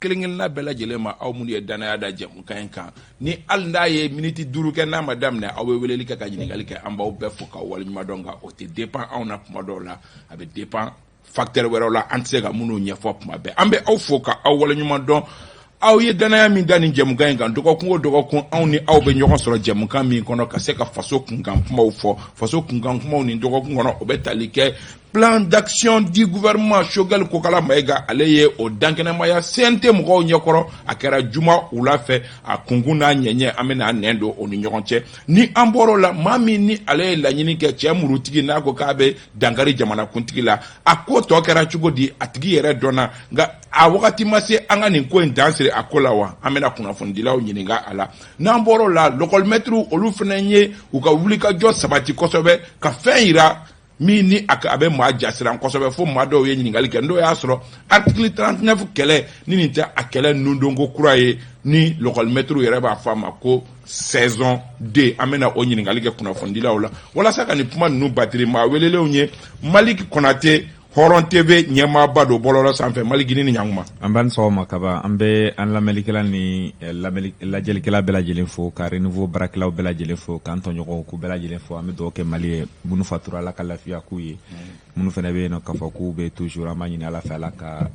kelenkelenna bɛɛ lajɛlen ma aw minnu ye danaya da jɛmukan in kan ni hali n'a ye miniti 5 kɛ n'a ma daminɛ aw bɛ weleli kɛ ka ɲininkali kɛ an b'aw bɛɛ fo k'aw waleɲuman dɔn nka o tɛ dépend anw na kuma dɔw la a bɛ dépend facteur wɛrɛw la an tɛ se ka minnu ɲɛfɔ kuma bɛɛ an bɛ aw fo k'aw waleɲuman dɔn aw ye danaya min da nin jɛmukan in kan dɔgɔkun o dɔgɔkun anw ni aw bɛ ɲɔgɔn sɔrɔ jɛmukan min kɔnɔ ka se ka faso kunkan kumaw fɔ faso kunkan kumaw nin dɔgɔkun kɔnɔ o bɛ tali kɛ plan d'action du gouvernement Choguel Kokala Maïga ale ye o dankɛnɛmaya CNT mɔgɔw ɲɛkɔrɔ a kɛra juma wula fɛ a kunkun n'a ɲɛɲɛ an bɛna nɛn don o ni ɲɔgɔn cɛ ni an bɔr'o la maa min ni ale ye laɲini kɛ cɛ murutigi n'a ko k'a bɛ dankari jamanakuntigi la a ko tɔ kɛra cogo di a tigi yɛrɛ dɔnna nka a wagati ma se an ka nin ko in dan siri a ko la wa an bɛna kunnafonidilaw ɲininka a la n'an bɔr'o la lɔkɔlimɛtiriw olu fana ye u ka wulikajɔ sabati kosɛbɛ ka fɛn yira min ni a bɛ maa jasiran kosɛbɛ fo maa dɔw ye ɲininkali kɛ n'o y'a sɔrɔ article 39 kɛlɛ ni nin tɛ a kɛlɛ nundonko kura ye ni lɔkɔlimɛtiriw yɛrɛ b'a fɔ a ma ko saison 2 an bɛna o ɲininkali kɛ kunnafonidilaw la walasa ka nin kuma ninnu batiri maa welelenw ye Maliki Konate Hɔrɔn TV ɲɛmaaba don bɔlɔlɔ sanfɛ Maliki ni ɲankuma an b'an sɔgɔma kaba an bɛ an lamɛnnikɛla ni lajɛlikɛla bɛɛ lajɛlen fo ka renouveau baarakɛlaw bɛɛ lajɛlen fo k'an tɔɲɔgɔnw k'u bɛɛ lajɛlen fo an bɛ dugawu kɛ Mali ye minnu fatura Ala ka lafiya k'u ye minnu fana bɛ yen nɔ k'a fɔ k'u bɛ toujours an b'a ɲini Ala fɛ Ala ka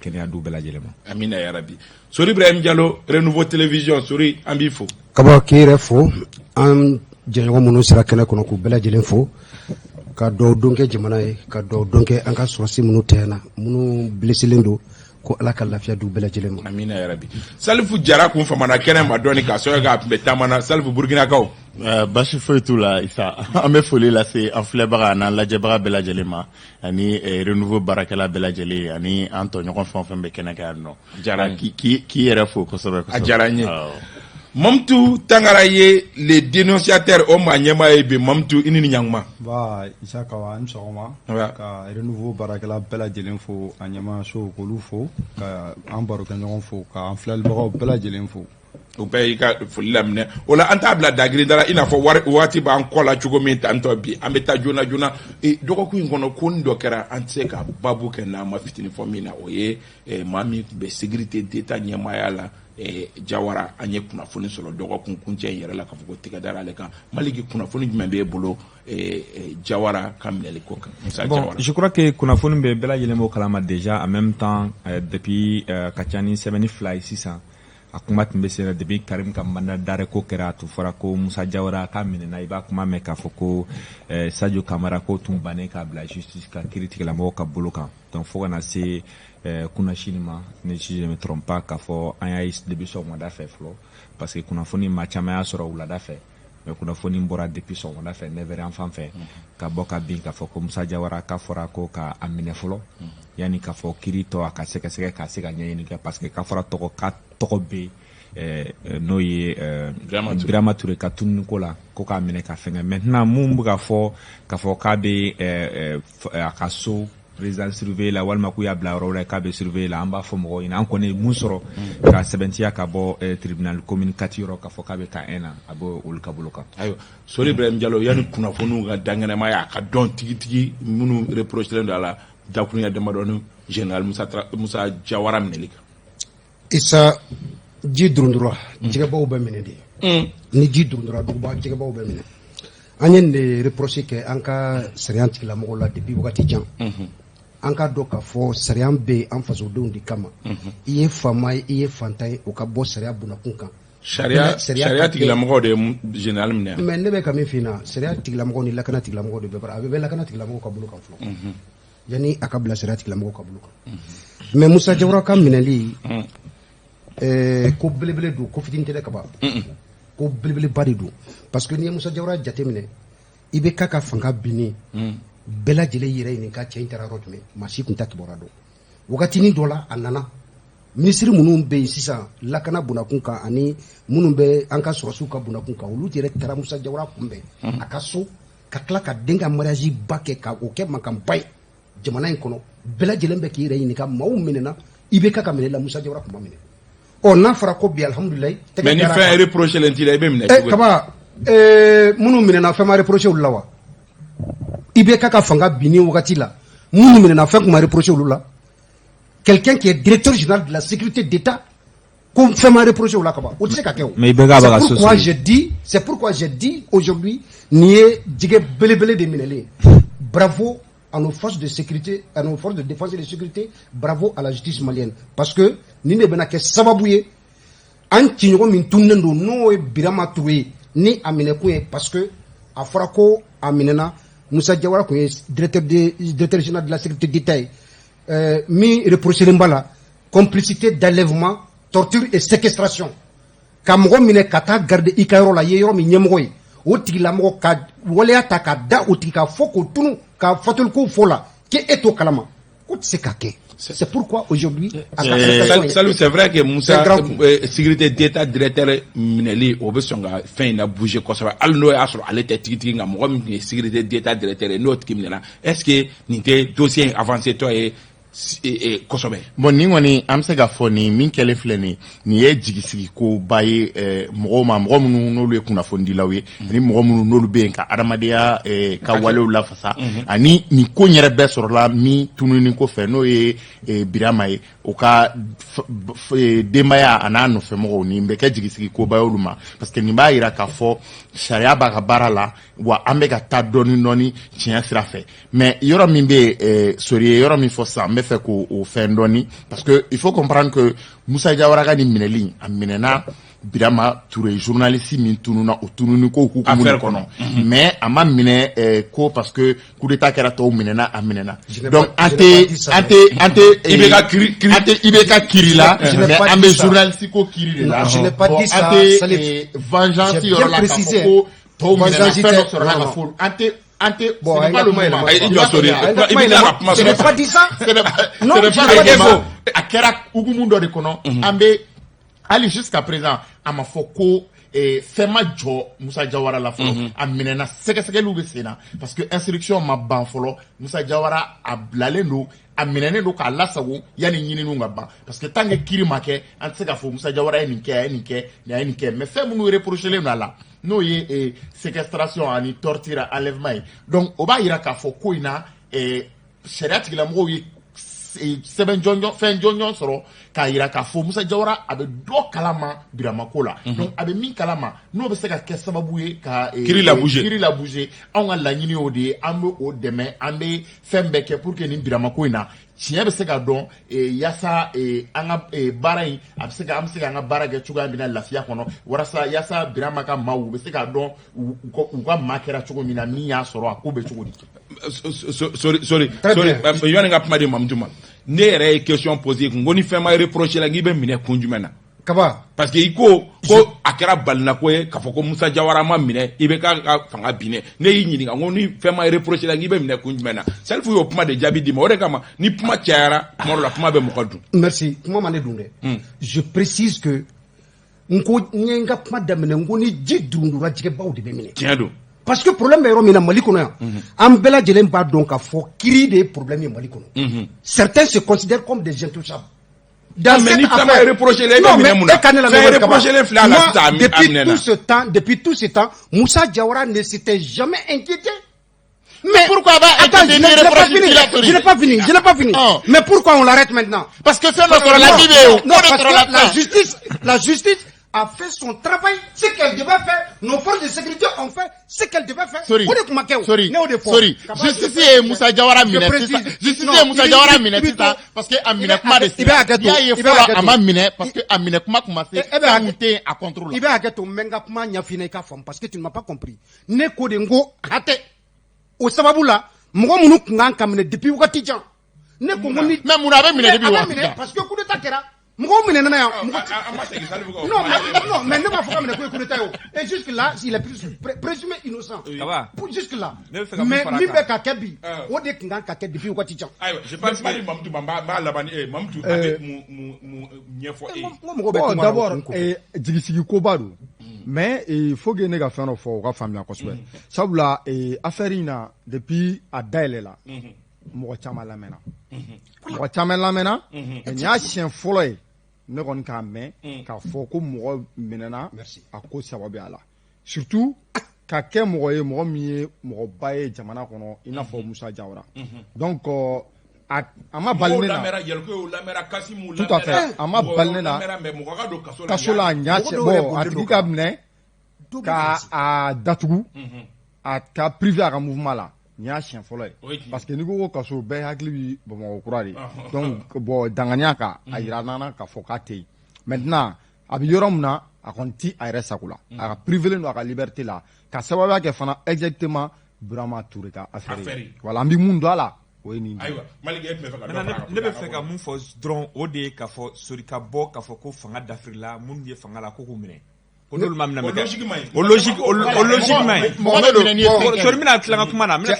kɛnɛya d'u bɛɛ lajɛlen ma amina yarabi Sori Ibrahim Diallo Renouveau Télévision Sori an b'i fo kaba k'i yɛrɛ fo an jɛɲɔgɔn minnu sera kɛnɛ kɔnɔ k'u bɛɛ lajɛlen fo ka dɔw don kɛ jamana ye ka dɔw don kɛ an ka sɔrɔsi minnu tɛna minnu blesselen don ko Ala ka lafiya d'u bɛɛ lajɛlen ma amina yarabi Salifu Jara kun famana kɛnɛ ma dɔɔni ka sɔrɔ k'a tun bɛ taamana Salifu Burkinakaw basi foyi t'u la Isa an bɛ foli lase an filɛbaga n'an lajɛbaga bɛɛ lajɛlen ma ani renouveau baarakɛla bɛɛ lajɛlen ani an tɔɲɔgɔn fɛn o fɛn bɛ kɛnɛ kan yan nɔ Jara k'i yɛrɛ fo kosɛbɛ a diyara n ye Mamtu Tangara ye les dénonciateurs o maa ɲɛmaa ye bi Mamtu i ni ɲankuma ba Isa kawa an sɔgɔma ka renouveau baarakɛla bɛɛ lajɛlen fo a ɲɛmaa so k'olu fo ka an barokɛɲɔgɔn fo ka an filɛlibagaw bɛɛ lajɛlen fo o bɛɛ y'i ka foli laminɛ o la an t'a bila dagiri da la i n'a fɔ waati b'an kɔ la cogo min tantɔ bi an bɛ taa joona joona dɔgɔkun in kɔnɔ ko nin dɔ kɛra an tɛ se ka baabu kɛ n'an ma fitinin fɔ min na o ye maa min tun bɛ sécurité d'État ɲɛmaaya la Jawara an ye kunnafoni sɔrɔ dɔgɔkun kuncɛ in yɛrɛ la k'a fɔ ko tigɛ dara ale kan Maliki kunnafoni jumɛn b'e bolo Jawara ka minɛli ko kan Musa Jawara je crois que kunnafoni bɛ bɛɛ lajɛlen b'o kalama déjà en même temps depuis ka ca ni semaine 2 ye sisan a kuma tun bɛ sen depuis Karim ka mandat d'arrêt ko kɛra a tun fɔra ko Musa Jawara k'a minɛna i b'a kuma mɛn k'a fɔ ko Sadio Kamara ko tun bannen k'a bila justice ka kiiri tigilamɔgɔw ka bolo kan donc fo kana se kunnasini ma ni si je me trompe pas k'a fɔ an y'a ye depuis sɔgɔmada fɛ fɔlɔ parce que kunnafoni maa caman y'a sɔrɔ wulada fɛ mais kunnafoni bɔra depuis sɔgɔmada fɛ 9h yan fan fɛ ka bɔ ka bin k'a fɔ ko Musa Jawara k'a fɔra ko k'a minɛ fɔlɔ yanni k'a fɔ kiiri tɔ a ka sɛgɛsɛgɛ k'a se ka ɲɛɲini kɛ parce que k'a fɔra k'a tɔgɔ bɛ n'o ye Birama Touré ka tununi ko la ko k'a minɛ ka fɛngɛ maintenant mun bɛ k'a fɔ k'a bɛ a ka so président surveiller la walima k'u y'a bila yɔrɔ wɛrɛ k'a bɛ surveiller la an b'a fɔ mɔgɔw ɲɛna an kɔni ye mun sɔrɔ ka sɛbɛntiya ka bɔ tribunal commune 4 yɔrɔ k'a fɔ k'a bɛ ka un na a bɛ olu ka bolo kan. ayiwa Sori Ibrahim Diallo yanni kunnafoniw ka daŋɛnɛmaya a ka dɔn tigitigi minnu reprochelen don a la dakurunya damadɔni général Musa Jawara minɛli kan. Isa ji durundura jɛgɛbaw bɛ minɛ de ni ji durundura duguba jɛgɛbaw bɛ minɛ an ye nin reproche kɛ an ka sariya tigilamɔgɔw la depuis wagati jan an ka dɔn k'a fɔ sariya bɛ an fasodenw de kama i ye faama ye i ye fantan ye o ka bɔ sariya bunakun kan sariya tigilamɔgɔw de ye général minɛ mais ne bɛ ka min f'i ɲɛna sariya tigilamɔgɔw ni lakana tigilamɔgɔw de bɛ bara a bɛ lakana tigilamɔgɔw ka bolo kan fɔlɔ yanni a ka bila sariya tigilamɔgɔw ka bolo kan mais Musa Jawara ka minɛli ko belebele don ko fitinin tɛ dɛ kaba ko belebeleba de don parce que n'i ye Musa Jawara jateminɛ i bɛ k'a ka fanga binni bɛɛ lajɛlen yɛrɛ ɲini ka cɛ in taara yɔrɔ jumɛn maa si tun tɛ kibaruya dɔn wagatinin dɔ la a nana minisiri minnu bɛ yen sisan lakana bunakun kan ani minnu bɛ an ka sɔrɔsiw ka bunakun kan olu yɛrɛ taara Musa Jawara kunbɛn a ka so ka tila ka den ka mariage ba kɛ ka o kɛ mankanba ye jamana in kɔnɔ bɛɛ lajɛlen bɛ k'i yɛrɛ ɲininka maaw minɛna i bɛ k'a ka minɛ la Musa Jawara tun ma minɛ n'a fɔra ko bi alhamdulilayi mais ni fɛn reproché t'i la i bɛ minɛ cogo di kaba minnu minɛna fɛn ma reproché olu la wa i bɛ k'a ka fanga binni wagati la minnu minɛna fɛn tun ma reproché olu la quelqu'un qui est directeur général de la sécurité d'État, qu'on fait ma reprocher au Lakaba. C'est pourquoi j'ai dit aujourd'hui, nier Djigé Belebele de Minele. Bravo à nos forces de sécurité, à nos forces de défense et de sécurité, bravo à la justice malienne. Parce que, ni ne benake sababouye, antinyo min tunendo no e birama toué, ni amine kouye, parce que, à Frako, aminena, Moussa Diawara kouye, directeur général de la sécurité d'État, mi reproché l'embala, complicité d'enlèvement, torture et séquestration. Kamgo mine kata garde ikayro la yeyro mi nyemgoy. O tigila mo ka wole ata ka da o tika foko tunu ka fatul ko fola ke eto kalama. Ko tsekake. C'est pourquoi aujourd'hui salut, c'est vrai que Moussa sécurité d'état directeur mineli obesonga fin na bouger ko ça al no asro ale tigi nga mo mi sécurité d'état directeur notre qui minela. Est-ce que nité dossier avancé toi et bon ni ngoni am se ga foni min kele fleni ni ye jigisigi ko baye mo munu no le kuna fondi lawe ni mo munu no be ka adamadia ka wale la fasa ani ni ko nyere be sur la mi tununi ko fe no ye birama ye o ka demaya anano fe mo ni be ka jigisigi ko baye oluma parce que ni ba ira ka fo sharia ba ka barala wa amega ta doni noni tia sira fe mais yoro mi be sori yoro mi fo sa me fait qu'au fait ndoni parce que il faut comprendre que Moussa Diawara ga ni mineli aminena Birama Touré journaliste min tununa o tununi ko ku mu kono mais ama mine ko parce que coup d'état kera to minena aminena donc ante ibeka kiri là mais ambe journaliste ko kiri là je n'ai pas dit ça vengeance yo la ko to minena fait sur la foule bon, ce n'est pas le moment. Je n'ai pas dit ça. Non, ce n'est pas le moment. À Kerak, Ougumundo de Konon, Ambe, allez jusqu'à présent, à ma foko, Fema Jo, Moussa Diawara la folo, à Minena, Seke Loube Sena, parce que instruction m'a ban folo, Moussa Diawara a blalendo, a Minene do ka lasago, yani nyini nunga ban. Parce que tant que Kiri make, en seka fo, Moussa Diawara enike, mais fait mon reprocher les là. No ye séquestration ani torture enlèvement donc oba ira ka fo ko ina sharia tigila mo ye seben jonjon fen jonjon soro ka ira ka fo Moussa Diawara abe do kalama birama kola donc abe min kalama no be se ka ke sababu ye ka kiri la bouger on a la nyini o de ambe o deme ambe fembe ke pour que ni birama ko ina tiɲɛ bɛ se ka dɔn yasa an ka baara in a bɛ se ka an bɛ se ka an ka baara kɛ cogoya min na lafiya kɔnɔ walasa yasa Birama ka maaw u bɛ se ka dɔn u ka maa kɛra cogo min na min y'a sɔrɔ a ko bɛ cogo di. sorry yanni ka kuma di Mamutu ma ne yɛrɛ ye question posée ko ni fɛn ma reproché la k'i bɛ minɛ kun jumɛn na. Kaba parce que ko a kɛra balina ko ye k'a fɔ ko Moussa Diawara ma minɛ i bɛ ka fanga binɛ ne y'i ɲininka ko ni fɛn ma reproché la k'i bɛ minɛ kun jumɛn na Salifou y'o kuma de jaabi di ma o de kama ni kuma cayara tuma dɔ la kuma bɛ mɔgɔ dun. Merci kuma ma ne dun dɛ. Je précise que nko n ye n ka kuma daminɛ nko ni ji durundura jɛgɛbaw de bɛ minɛ. Tiɲɛ don. Parce que problème bɛ yɔrɔ min na Mali kɔnɔ yan an bɛɛ lajɛlen b'a dɔn k'a fɔ kiri de ye problème ye Mali kɔnɔ. Certains se considèrent comme des intouchables. Dans cette affaire, depuis tout ce temps, Moussa Diawara ne s'était jamais inquiété. Mais pourquoi je n'ai pas fini. Oh. Mais pourquoi on l'arrête maintenant? Parce que c'est notre la vidéo. Non, parce que la justice a fait son travail, ce qu'elle devait faire. Nos forces de sécurité ont fait ce qu'elles devaient faire. Sorry. Justice Moussa Diawara minute parce que Amina kuma de parce que Amina kuma commencé à contrôler. Il va à ton menga kuma nyafine ka fam parce que tu ne m'as pas compris. Ne ko de ngo hate. Au sababu la, moko munu kungan kamine depuis wakati jan. Ne ko ngoni même muna be mine depuis wakati jan. Parce que coup d'état kera. Non, mais ne m'a pas fait coup d'état. Et jusque là, il est présumé innocent. Jusque là. Mais Mimbe Kakebi, au dé kungan Kakebi depuis wakati jan. Je pense pas Mamutu Bamba labani Mamutu d'abord Djigisigi Kobado. Mais il faut que les affaires soient famille cosme. Sabula affaire ina depuis à Daïle là. Mo chama lamena. Mo chama lamena. Et nya chien follow. Ne ron ka me ka fo ko mo menena a ko sababu ala. Surtout ka ke mo ye mo mi mo baye jamana kono ina fo Moussa Diawara. Donc a ma bali ne na tout à fait a ma bali ne na kaso la ɲa cɛ bon a tigi ka minɛ ka a datugu a ka privé a ka mouvement la nin y'a siɲɛ fɔlɔ ye parce que n'i ko ko kaso bɛɛ hakili bi Bamakɔ kura de donc bon danganiya kan a yira nana k'a fɔ k'a tɛ yen maintenant a bɛ yɔrɔ min na a kɔni ti a yɛrɛ sago la a ka privé don a ka liberté la ka sababuya kɛ fana exactement Burama Touré ka affaire ye voilà an bɛ mun don a la o ye nin de ye. ne bɛ fɛ ka mun fɔ dɔrɔn o de ye k'a fɔ sori ka bɔ k'a fɔ ko fanga dafiri la minnu ye fanga la ko k'u minɛ. O logique man ɲi sori bɛna tila ka kuma na sori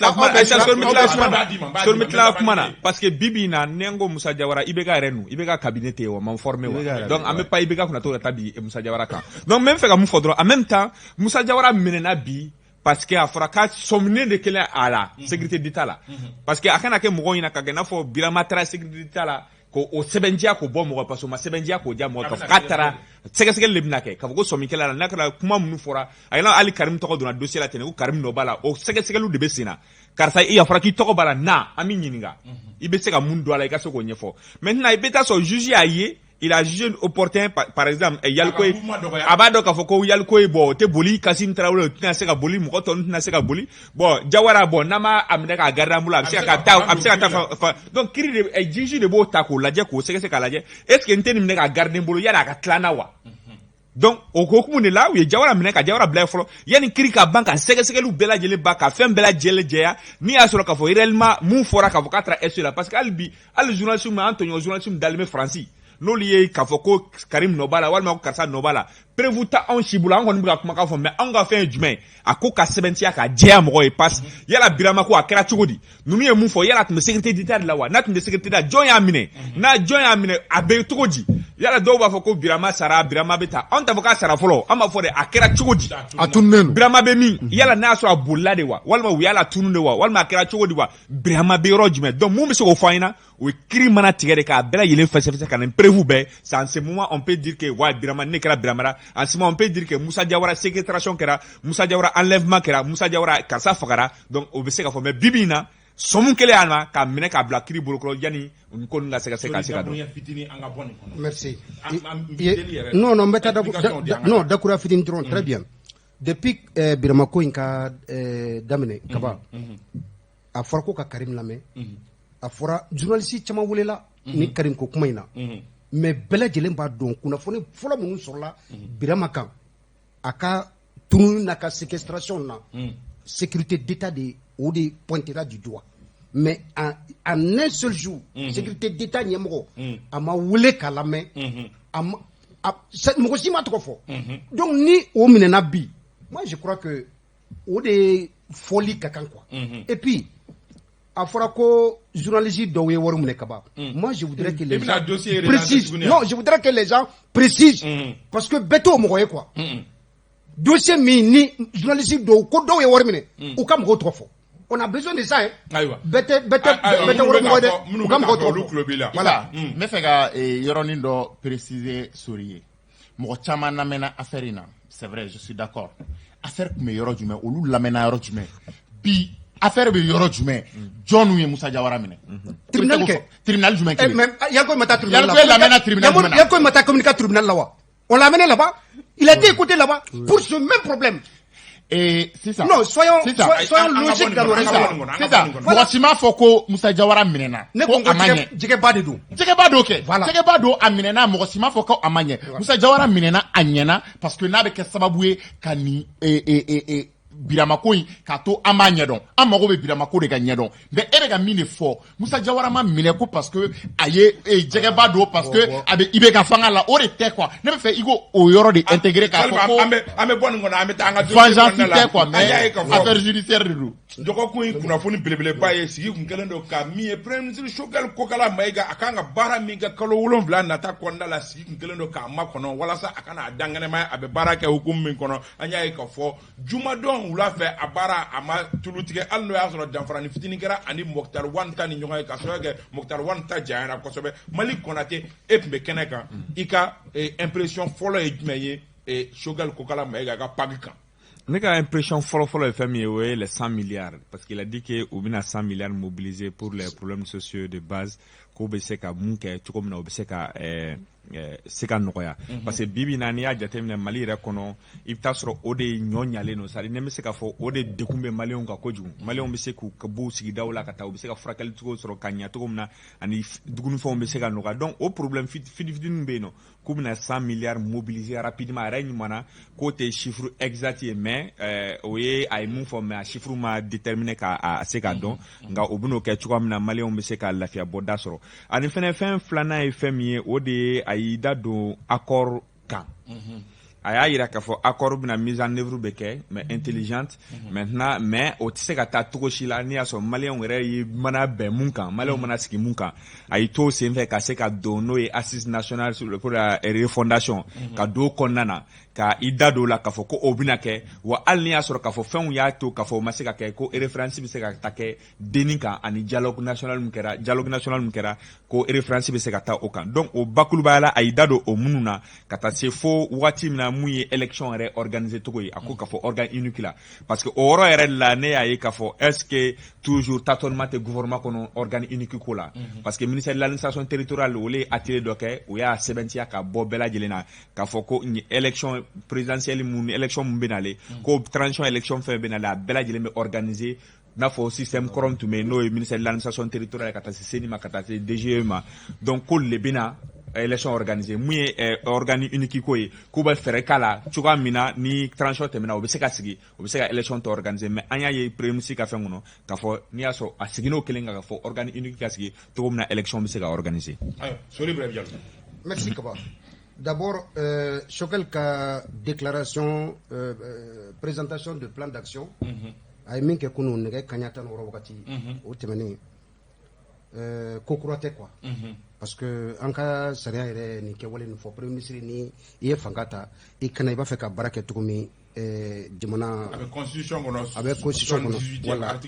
bɛ tila ka kuma na parce que bi in na ne ko Musa Jawara IBK yɛrɛ nu IBK cabinet tɛ yen wa man formé wa donc an bɛ pas IBK kunna to ka taa bi Musa Jawara kan donc n bɛ fɛ ka mun fɔ dɔrɔn en même temps Musa Jawara minɛna bi parce que a fɔra k'a sɔminen de kelen a la sécurité d'État la parce que a kana kɛ mɔgɔw ɲɛna ka kɛ i n'a fɔ Birama taara sécurité d'État la ko o sɛbɛntiya k'o bɔ mɔgɔ parce que o ma sɛbɛntiya k'o diya mɔgɔ k'a taara sɛgɛsɛgɛli de bɛna kɛ k'a fɔ ko sɔminkɛla la n'a kɛra kuma minnu fɔra a yɛlɛ hali Karim tɔgɔ donna dossier la ten ko Karim nɔ b'a la o sɛgɛsɛgɛliw de bɛ sen na karisa i fɔra k'i tɔgɔ b'a la na an bɛ ɲininka i bɛ se ka mun don a la i ka se k'o ɲɛfɔ maintenant i bɛ taa sɔrɔ juge y'a ye il a jugé opportun par exemple Yalikoye a b'a dɔn k'a fɔ ko Yalikoye bon o tɛ boli Kassim Traoré o tɛna se ka boli mɔgɔ tɔw tɛna se ka boli bon Jawara bon n'a ma a minɛ k'a garder an bolo a bɛ se ka taa donc kiiri de juge de b'o ta k'o lajɛ k'o sɛgɛsɛ k'a lajɛ est ce que n tɛ nin minɛ k'a garder n bolo yanni a ka tila n na wa donc o hukumu de la u ye Jawara minɛ ka Jawara bila fɔlɔ yanni kiiri ka ban ka sɛgɛsɛgɛliw bɛɛ lajɛlen ban ka fɛn bɛɛ lajɛlen jɛya n'i y'a sɔrɔ k'a fɔ réellement mun fɔra k'a fɔ k'a taara SE la parce que hali bi hali journaliste an tɔɲɔgɔn journaliste dalen bɛ Faransi n'olu ye k'a fɔ ko Karim nɔ b'a la walima ko karisa nɔ b'a la prévu ta anw si bolo an kɔni bɛ ka kumakan fɔ mais anw ka fɛn ye jumɛn a ko ka sɛbɛntiya ka jɛya mɔgɔ ye passe yala Birama ko a kɛra cogo di ninnu ye mun fɔ yala tun bɛ sécurité d'État de la wa n'a tun bɛ sécurité d'État jɔn y'a minɛ n'a jɔn y'a minɛ a bɛ cogo di yala dɔw b'a fɔ ko Birama sara Birama bɛ taa anw t'a fɔ k'a sara fɔlɔ an b'a fɔ de a kɛra cogo di a tununnen don Birama bɛ min yala n'a sɔrɔ a bolila de wa walima u yala tunun de wa walima a kɛra cogo di wa Birama bɛ yɔrɔ jumɛn donc mun bɛ se k'o fɔ an ɲɛna o ye kiiri mana tigɛ de k'a bɛɛ lajɛlen fɛsɛfɛsɛ ka nin prévu bɛɛ en ce moment on peut dire que ouais Birama ne kɛra Birama la en ce moment on peut dire que Musa Jawara séquestration kɛra Musa Jawara enlèvement kɛra Musa Jawara karisa fagara donc o bɛ se ka fɔ mais bibi in na sɔmun kelen y'a ma k'a minɛ k'a bila kiiri bolokɔrɔ yanni ko nin ka se ka dɔn. Merci. Non n bɛ taa non dakura fitini dɔrɔn très bien depuis Birama ko in ka daminɛ kaba a fɔra ko ka Karim lamɛn a fɔra journaliste caman welela ni Karim ko kuma in na mais bɛɛ lajɛlen b'a dɔn kunnafoni fɔlɔ minnu sɔrɔla Birama kan a ka tununi n'a ka séquestration na sécurité d'État de o de pointera du doigt mais en un seul jour sécurité d'État ɲɛmɔgɔ a ma wele k'a lamɛn mɔgɔ si ma tɔgɔ fɔ donc ni o minɛna bi moi je crois que o de fɔli ka kan quoi et puis a fɔra ko journaliste dɔw ye wari minɛ ka ban moi je voudrais que les gens précisent non je voudrais que les gens précisent parce que bɛɛ t'o mɔgɔ ye quoi dossier min ni journaliste dɔw ko dɔw ye wari minɛ u ka mɔgɔw tɔgɔ fɔ on a besoin de ça hein bɛɛ tɛ wari mɔgɔ dɛ u ka mɔgɔw tɔgɔ fɔ voilà n bɛ fɛ ka yɔrɔnin dɔ préciser sori ye mɔgɔ caman lamɛnna affaire in na c'est vrai je suis d'accord affaire tun bɛ yɔrɔ jumɛn olu lamɛnna yɔrɔ jumɛn bi affaire bɛ yɔrɔ jumɛn jɔn ye Musa Jawara minɛ tribunal kɛ tribunal jumɛn kɛ mais Yalikoye ma taa tribunal la Yalikoye lamɛnna tribunal jumɛn na Yalikoye ma taa communiquer tribunal la wa on l'a amené là-bas il a été écouté là-bas pour ce même problème sisan non soyons logiques dans nos raisonnements sisan mɔgɔ si m'a fɔ ko Musa Jawara minɛna ko a ma ɲɛ jɛgɛba de don jɛgɛba don kɛ jɛgɛba don a minɛna mɔgɔ si m'a fɔ ko a ma ɲɛ Musa Jawara minɛna a ɲɛna parce que n'a bɛ kɛ sababu ye ka nin Birama ko in k'a to an b'a ɲɛdɔn an mago bɛ Birama ko de ka ɲɛdɔn mais e bɛ ka min de fɔ Musa Jawara ma minɛ ko parce que a ye jɛgɛba don parce que a bɛ IBK fanga la o de tɛ quoi ne bɛ fɛ i ko o yɔrɔ de intégrer k'a fɔ ko an bɛ bɔ nin kɔnɔ an bɛ taa an ka vengeance tɛ quoi mais affaire judiciaire de don dɔgɔkun in kunnafoni belebeleba ye sigi kun kelen don ka min ye premier ministre Choguel Kokala Mayiga a kan ka baara min kɛ kalo 7 nata kɔnɔna la sigi kun kelen don k'a makɔnɔ walasa a kana a dankɛnɛma a bɛ baara kɛ hukumu min kɔnɔ an y'a ye k'a fɔ jumadon wula fɛ a baara a ma tulu tigɛ hali n'o y'a sɔrɔ danfarani fitinin kɛra ani Mokhtar Wanta ni ɲɔgɔn ye ka sɔrɔ kɛ Mokhtar Wanta janyana kosɛbɛ Mali Konate e tun bɛ kɛnɛ kan i ka impression fɔlɔ ye jumɛn ye Choguel Kokala Mayiga ka paki kan Ne ka impression fɔlɔ ye fɛn min ye o ye les 100 milliards parce qu'il a dit que u bɛna 100 milliards mobiliser pour les problèmes sociaux de base k'o bɛ se ka mun kɛ cogo min na o bɛ se ka se ka nɔgɔya parce que bibi na n'i y'a jateminɛ Mali yɛrɛ kɔnɔ i bɛ taa sɔrɔ o de ɲɔ ɲalen don c'est-à-dire ne bɛ se ka fɔ o de dekun bɛ maliyɛnw kan kojugu maliyɛnw bɛ se k'u b'u sigidaw la ka taa u bɛ se ka furakɛli cogo sɔrɔ ka ɲɛ cogo min na ani dumunifɛnw bɛ se ka nɔgɔya donc o problème fitinin bɛ yen nɔ k'u bɛna 100 milliards mobiliser rapidement a yɛrɛ ɲumanna k'o tɛ chiffre exact ye mais o ye a ye mun fɔ mais a chiffre ma déterminer k'a se k'a dɔn nka o bɛn'o kɛ cogoya min na maliyɛnw bɛ se ka lafiya bɔda sɔrɔ ani fɛnɛ fɛn filanan ye fɛn min ye o de ye a y'i da don accord kan a y'a yira k'a fɔ accord bɛna mise en œuvre bɛ kɛ mais intelligente maintenant mais o tɛ se ka taa cogo si la n'i y'a sɔrɔ maliyɛnw yɛrɛ ye mana bɛn mun kan maliyɛnw mana sigi mun kan a y'i to sen fɛ ka se ka don n'o ye assise nationale pour la refondation ka don o kɔnɔna na ka i da don o la k'a fɔ ko o bɛna kɛ wa hali n'i y'a sɔrɔ k'a fɔ fɛnw y'a to k'a fɔ o ma se ka kɛ ko référence bɛ se ka taa kɛ denni kan ani dialogue national min kɛra ko référence bɛ se ka taa o kan donc o bakurubaya la a y'i da don o minnu na ka taa se fo waati min na mun ye élection yɛrɛ organiser cogo ye a ko k'a fɔ organe unique la parce que o yɔrɔ yɛrɛ la ne y'a ye k'a fɔ est-ce que toujours tâtonnement tɛ gouvernement kɔnɔ organe unique ko la parce que ministère de l'administration territoriale o ye atelier dɔ kɛ o y'a sɛbɛntiya ka bɔ bɛɛ lajɛlen na k'a fɔ ko élection présidentielle mun ni élection mun bɛ nalen ko transition élection fɛn bɛ nalen a bɛɛ lajɛlen bɛ organiser n'a fɔ système kɔrɔ tun bɛ yen n'o ye ministère de l'administration territoriale ka taa se CENI ma ka taa se DGE ma donc ko le bɛna élection organisée mun ye organe unique ko ye k'u bɛ fɛɛrɛ k'a la cogoya min na ni transition tɛmɛna o bɛ se ka sigi o bɛ se ka élection tɔ organiser mais an y'a ye premier ministre ka fɛn kɔnɔ k'a fɔ n'i y'a sɔrɔ a sigin'o kelen kan k'a fɔ organe unique ka sigi cogo min na élection bɛ se ka organiser. Merci Kaba. D'abord, Choguel ka déclaration, présentation de plan d'action. A min ke kunu nege kanyata no wakati o temeni ko kurate quoi. Parce que anka sariya yɛrɛ ni kɛwale ni fɔ premier ministre ni i ye fanga ta i kana i b'a fɛ ka baara kɛ cogo min jamana avec constitution kɔnɔ voilà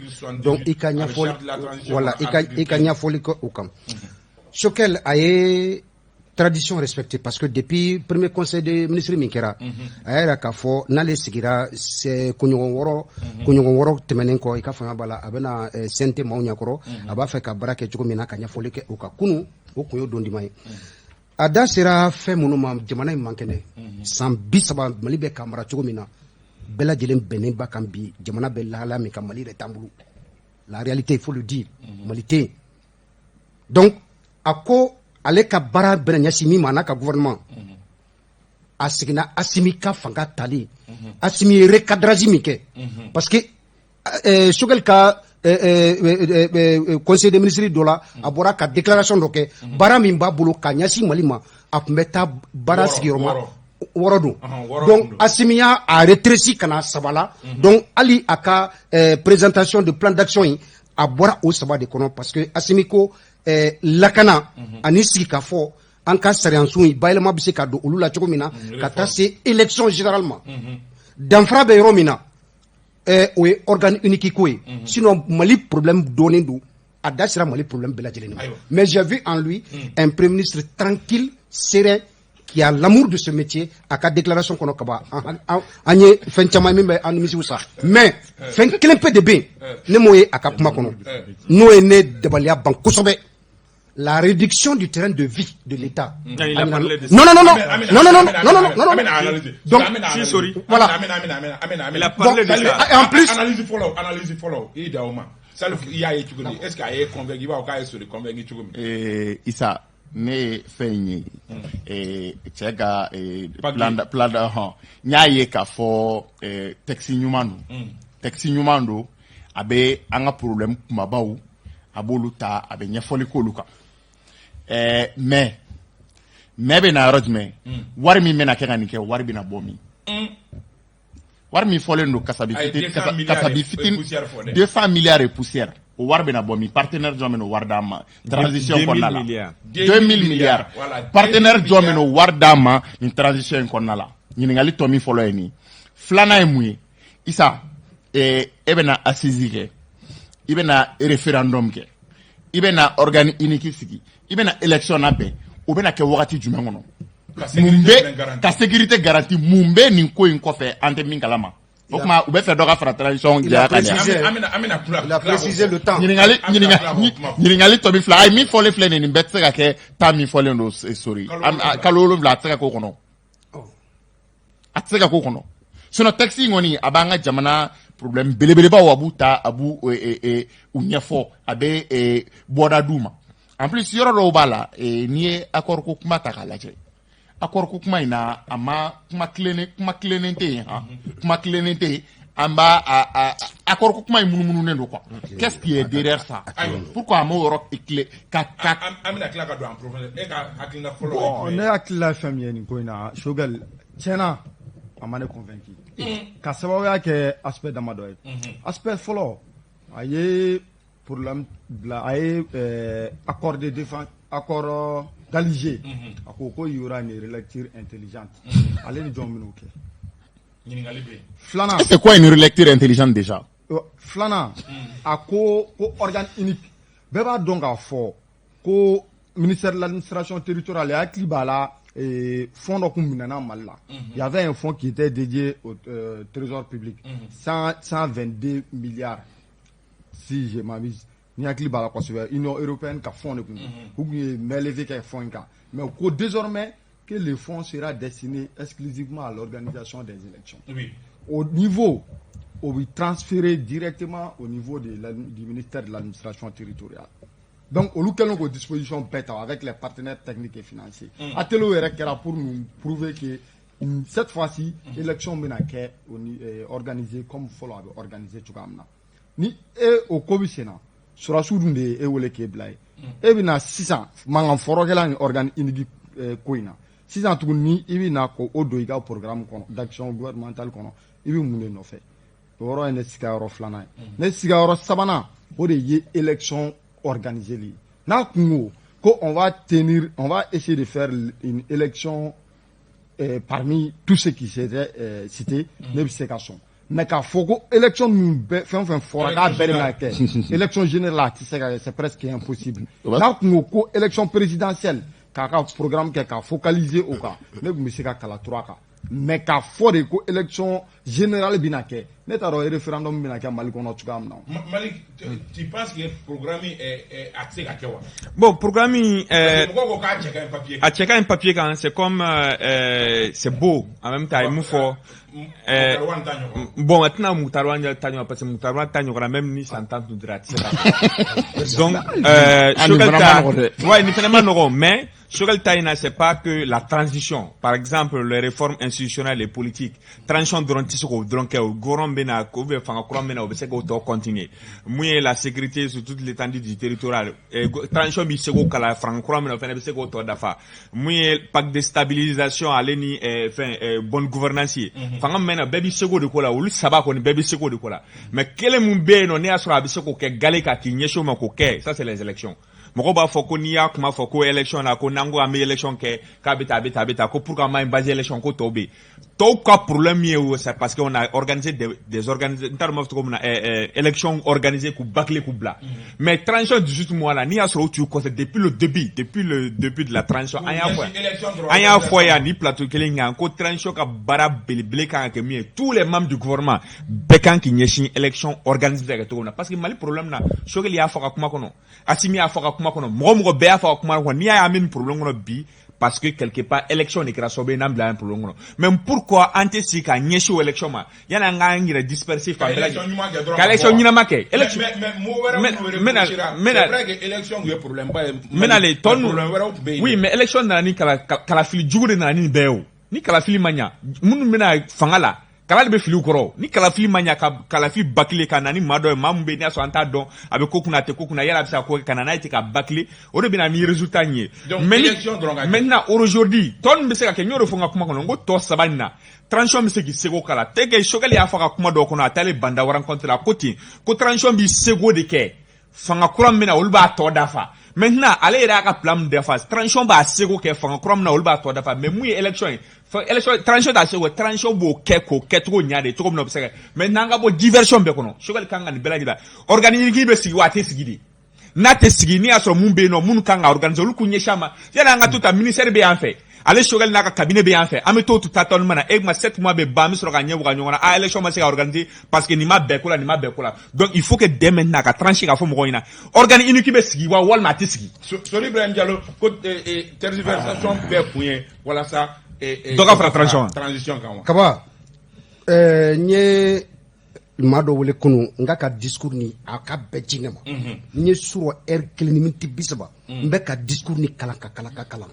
donc i ka ɲɛfɔli voilà i ka ɲɛfɔli kɛ o kan. Choguel a ye tradition respectée parce que depuis premier conseil des ministres min kɛra a yɛrɛ k'a fɔ n'ale sigira kunɲɔgɔn wɔɔrɔ tɛmɛnen kɔ i ka fanga b'a la a bɛna CNT maaw ɲɛkɔrɔ a b'a fɛ ka baara kɛ cogo min na ka ɲɛfɔli kɛ o kan kunu o kun y'o don dima ye a da sera fɛn minnu ma jamana in man kɛnɛ san 30 Mali bɛ ka mara cogo min na bɛɛ lajɛlen bɛnnen ba kan bi jamana bɛ lahala min kan Mali yɛrɛ t'an bolo la réalité il faut le dire Mali tɛ yen donc a ko ale ka baara bɛna ɲɛsin min ma n'a ka gouvernement a seginna Assimi ka fanga tali Assimi ye recadrage min kɛ parce que Choguel ka conseil des ministres dɔ la a bɔra ka déclaration dɔ kɛ baara min b'a bolo ka ɲɛsin Mali ma a tun bɛ taa baara sigiyɔrɔma 6 don donc Assimi y'a rétréci ka na 3 la donc hali a ka présentation de plan d'action in a bɔra o 3 de kɔnɔ parce que Assimi ko lakana ani sigi ka fɔ an ka sariyansun yi bayɛlɛma bɛ se ka don olu la cogo min na ka taa se élection généralement danfara bɛ yɔrɔ min na o ye organe unique ko ye sinon Mali problème dɔɔnin don a da sera Mali problème bɛɛ lajɛlen ma mais j'ai vu en lui un premier ministre tranquille serein qui a l'amour de ce métier a ka déclaration kɔnɔ kaba an ye fɛn caman min bɛ an nimisiw sa mais fɛn kelen pe de bɛ yen ne m'o ye a ka kuma kɔnɔ n'o ye ne dabaliya ban kosɛbɛ. La réduction du terrain de vie de l'État. Il a parlé de ça. Non. Donc, voilà. Il a parlé de ça. Et en plus, analyse follow. Est-ce qu'il a convaincu Issa, ne fenye chega plan nya ye ka fo taxi nyumando abe anga problem kumabaw abolu ta abe nyefoli ko luka mais be na rojme wari mi mena ke ngani ke wari bi na bomi wari mi folen do kasabi fitin 200 milliards et poussière o wari bi na bomi partenaire jomeno wardama transition ko nala 2000 milliards partenaire jomeno wardama ni transition ko nala ni ngali tomi folo eni flana emuye isa ebena assise ibena référendum ke ibena organe unique sigi ibena élection na be o bena ke wakati jumɛn kɔnɔ ka sécurité garantie mumbe ni ko in kɔfɛ ante min kalama o kuma u bɛ fɛ dɔ ka fara transition gɛlɛya kan il a précisé le temps. ɲininkali tɔ bi fila a ye min fɔlen filɛ nin bɛɛ tɛ se ka kɛ taa min fɔlen don sori kalo 7 a tɛ se ka k'o kɔnɔ a tɛ se ka k'o kɔnɔ sinon texte in kɔni a b'an ka jamana problème belebelebaw a b'u ta a b'u u ɲɛfɔ a bɛ bɔda d'u ma en plus yɔrɔ dɔw b'a la n'i ye accord ko kuma ta k'a lajɛ accord ko kuma in na a ma kuma tilennen tɛ yen kuma tilennen tɛ yen an b'a accord ko kuma in munumununen don quoi qu'est-ce qui est derrière ça pourquoi a m'o yɔrɔ tile ka an bɛna tila ka don en profondeur e ka hakilina fɔlɔ bon ne hakilila ye fɛn min ye nin ko in na Choguel tiɲɛna a ma ne convaincu ka sababuya kɛ aspect damadɔ ye aspect fɔlɔ a ye problème bila a ye accord de défense accord d'Alger a ko y aura une relecture intelligente ale ni jɔn min'o kɛ ɲininkali bɛ yen filanan c'est quoi une relecture intelligente déjà filanan a ko organe unique bɛɛ b'a dɔn k'a fɔ ko ministère de l'administration territoriale ya hakili b'a la fonds dɔ kun minɛna Mali la il y avait un fonds qui était dédié au trésor public 122 milliards si je m'abuse ni hakili b'a la kosɛbɛ Union européenne ka fonds de kun u kun ye mɛlevé kɛ fonds in kan mais ko désormais que le fonds sera destiné exclusivement à l'organisation des élections au niveau on va transférer directement au niveau du ministère de l'administration territoriale. Donc, on a une disposition bête avec les partenaires techniques et financiers. Atelo Erekera pour nous prouver que cette fois-ci, l'élection est organisée comme il faut l'organiser. Ni au Kobisena, sur la soudoune de Ewele Keblai, et bien 600, mangan forogela ni organe inigi koina. 600 tout ni, il y a un doiga programme d'action gouvernementale kono, il y a un fait. Oro ne sika yɔrɔ filanan ye ne sika yɔrɔ sabanan o de ye élection organisée li n'a kungo ko on va essayer de faire une élection parmi tous ceux qui s'étaient cités ne bɛ se ka sɔn mais k'a fɔ ko élection min bɛ fɛn fɛn fɔra k'a bɛɛ de bɛna kɛ élection générale a tɛ se ka kɛ c'est presque impossible n'a kungo ko élection présidentielle k'a ka programme kɛ k'a focaliser o kan ne tun bɛ se ka kala tura kan mais k'a fɔ de ko élection générale bɛna kɛ ne t'a dɔn référendum bɛna kɛ Mali kɔnɔ cogoya min na. Mali tu penses que programme a tɛ se ka kɛ wa. Bon programme mɔgɔw ko k'a cɛ ka ɲi papier kan. A cɛ ka ɲi papier kan c'est comme c'est beau en même temps mun fɔ. Bon a tɛna Mutari ta ɲɔgɔn parce que Mutari ta ɲɔgɔn même ni s'entend tun dira a tɛ se ka. Donc ouais ni fana ma nɔgɔn mais Choguel ta in na c'est pas que la transition par exemple les réformes institutionnelles et politiques transition dɔrɔn tɛ se k'o dɔrɔn kɛ o gouvernement bɛ na ou bien fanga kura bɛ na o bɛ se k'o tɔ continuer mun ye la sécurité sur toute l'étendue du territoire transition bɛ se k'o kala fanga kura bɛ na o fana bɛ se k'o tɔ dafa mun ye pacte de stabilisation ale ni bonne gouvernance ye fanga min bɛ na bɛɛ bɛ se k'o de ko la olu saba kɔni bɛɛ bɛ se k'o de ko la mais kelen mun bɛ yen nɔ ne y'a sɔrɔ a bɛ se k'o kɛ gale ka k'i ɲɛsin o ma k'o kɛ ça c'est les élections mɔgɔ b'a fɔ ko n'i y'a kuma fɔ ko élection na ko n'an ko an bɛ élection kɛ k'a bɛ taa ko pour qu'on ait basé élection ko tɔw bɛ yen tɔw ka problème ye o c'est parce qu'on a organisé des organisés n t'a dɔn n b'a fɔ cogo min na élection organisée k'u bâcler k'u bila mais transition 18 mois la n'i y'a sɔrɔ o t'u kɔfɛ depuis le début de la transition an y'a fɔ yan ni plateau kelen kan ko transition ka baara belebele kan ka kɛ min ye tous les membres du gouvernement bɛɛ kan k'i ɲɛsin élection organisée ka kɛ cogo min na parce que Mali problème na Choguel y'a fɔ ka kuma kɔnɔ Assimi y'a fɔ ka kuma kɔnɔ mɔgɔ bɛɛ y'a fɔ ka kuma kɔnɔ n'i y'a min problème kɔnɔ bi parce que quelque part élection de kɛra sababu ye n'an bila un problème kɔnɔ mais pourquoi an tɛ sigi ka ɲɛsin o élection ma yani an k'an yɛrɛ disperser fan bɛɛ lajɛlen ka élection ɲɛnama kɛ élection mais oui mais élection nana ni kalafili jugu de nana ni bɛɛ ye o ni kalafili ma ɲa minnu bɛna fanga la kala de bɛ fili u kɔrɔ ni kalafili ma ɲa ka kalafili bakile ka na ni maa dɔ ye maa min bɛ yen n'a sɔrɔ an t'a dɔn a bɛ ko kunna a tɛ ko kunna yala a bɛ se ka ko kɛ ka na n'a ye ten ka bakile o de bɛ na ni résultat nin ye maintenant aujourd'hui tɔ ninnu bɛ se ka kɛ n y'o de fɔ n ka kuma kɔnɔ n ko tɔ saba nin na transition bɛ se k'i seko k'a la tɛ kɛ Choguel y'a fɔ ka kuma dɔw kɔnɔ a taalen Bandawara rencontre la ko ten ko transition b'i seko de kɛ fanga kura min na olu b'a tɔ dafa maintenant ale yɛrɛ y'a ka plan min dafa transition b'a seko kɛ fanga kura min na olu b'a tɔ dafa mais mun ye élection ye transition t'a seko transition b'o kɛ k'o kɛcogo ɲa de cogo min na o bɛ se ka mais n'an ka bɔ diversion bɛɛ kɔnɔ Choguel kan ka nin bɛɛ lajɛlen organisme bɛ sigi wa a tɛ sigi de n'a tɛ sigi n'i y'a sɔrɔ mun bɛ yen nɔ minnu kan ka organiser olu k'u ɲɛsin a ma yala an ka to ta ministère bɛ yan fɛ ale Choguel n'a ka cabinet be yan fɛ an bɛ to ta tɔn mana e ma 7 mois bɛ ban an bɛ sɔrɔ ka ɲɛ buga ɲɔgɔn na a élection ma se ka organiser parce que nin ma bɛn ko la nin ma bɛn ko la donc il faut que dès maintenant ka trancher ka fɔ mɔgɔw ɲɛna organe unique bɛ sigi wa walima a tɛ sigi Sori Ibrahim Diallo ko tergiversation bɛɛ kun ye walasa dɔ ka fara transition kan wa Kaba n ye maa dɔ wele kunu n ka discours ni a ka bɛɛ ci ne ma n ye sɔrɔ heure 1 ni minute 30 n bɛ ka discours ni kalan ka kalan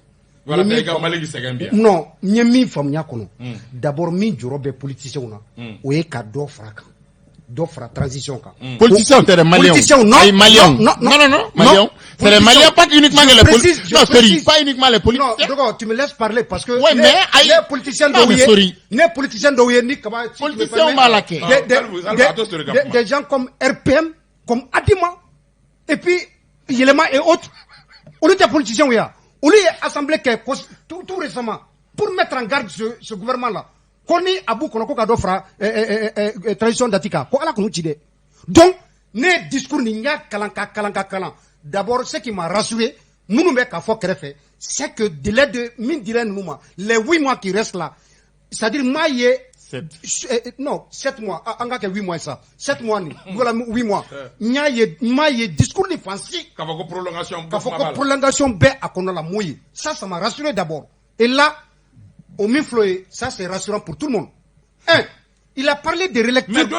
wala tɛ ka Maliki sɛgɛn bi non n ye min faamuya kɔnɔ d'abord min jɔrɔ bɛ politiciens na o ye ka dɔ fara kan dɔ fara transition kan politiciens tɛ dɛ Maliens non Maliens c'est les Maliens pas uniquement les politiciens non sorry pas uniquement les politiciens non donc tu me laisses parler parce que ouais mais les politiciens dɔw ye ni Kaba politiciens b'a la kɛ des gens comme RPM comme Adima et puis Yelema et autres olu tɛ politiciens ye olu ye assemblée kɛ tout récemment pour mettre en garde ce gouvernement là ko ni Abu kɔnɔ ko ka dɔ fara transition dati kan ko Ala k'u ci dɛ donc ne discours ni n y'a kalan d'abord ce qui m'a rassuré minnu bɛ ka fɔ kɛrɛfɛ c'est que délai de min dirait ninnu ma les 8 mois qui restent là c'est-à-dire maa ye 7 mois an ka kɛ 8 mois ça 7 mois ni voilà 8 mois maa ye discours ni fansi k'a fɔ ko prolongation bɛɛ a kɔnɔ la mun ye ça m'a rassuré d'abord et là au Miflo, ça c'est rassurant pour tout le monde. Il a parlé de relecture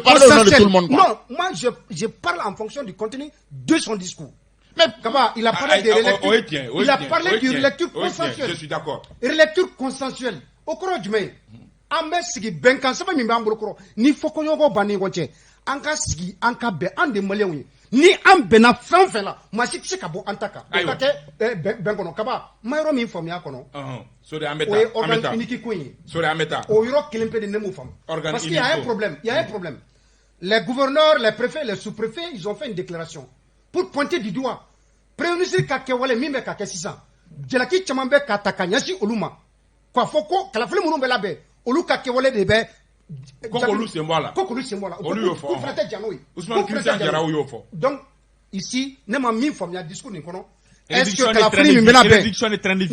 consensuelle. Non, moi je parle en fonction du contenu de son discours. Mais Kaba, il a parlé de relecture. Il a parlé de relecture consensuelle. Je suis d'accord. Relecture consensuelle. Au cours du mai, Ambe sigi benkan saba mi bambolo koro. Ni fokonyogo bani ngoche. Anka sigi anka be ande Maliens. Ni an bɛnna fɛn fɛn la maa si tɛ se ka bɔ an ta kan o ka kɛ bɛn kɔnɔ Kaba ma yɔrɔ min faamuya kɔnɔ o ye organe unique ko in ye o yɔrɔ kelen pe de ne m'o faamu parce qu'il y a un problème les gouverneurs les préfets les sous-préfets ils ont fait une déclaration pour pointer du doigt premier ministre ka kɛwale min bɛ ka kɛ sisan jalaki caman bɛ ka ta ka ɲɛsin olu ma k'a fɔ ko kalafili minnu bɛ labɛn olu ka kɛwale de bɛ Kokolu sen bɔ a la olu y'o fɔ Ousmane Christian Diarra y'o fɔ donc ici ne ma min faamuya discours nin kɔnɔ est-ce que kalafili min bɛna bɛn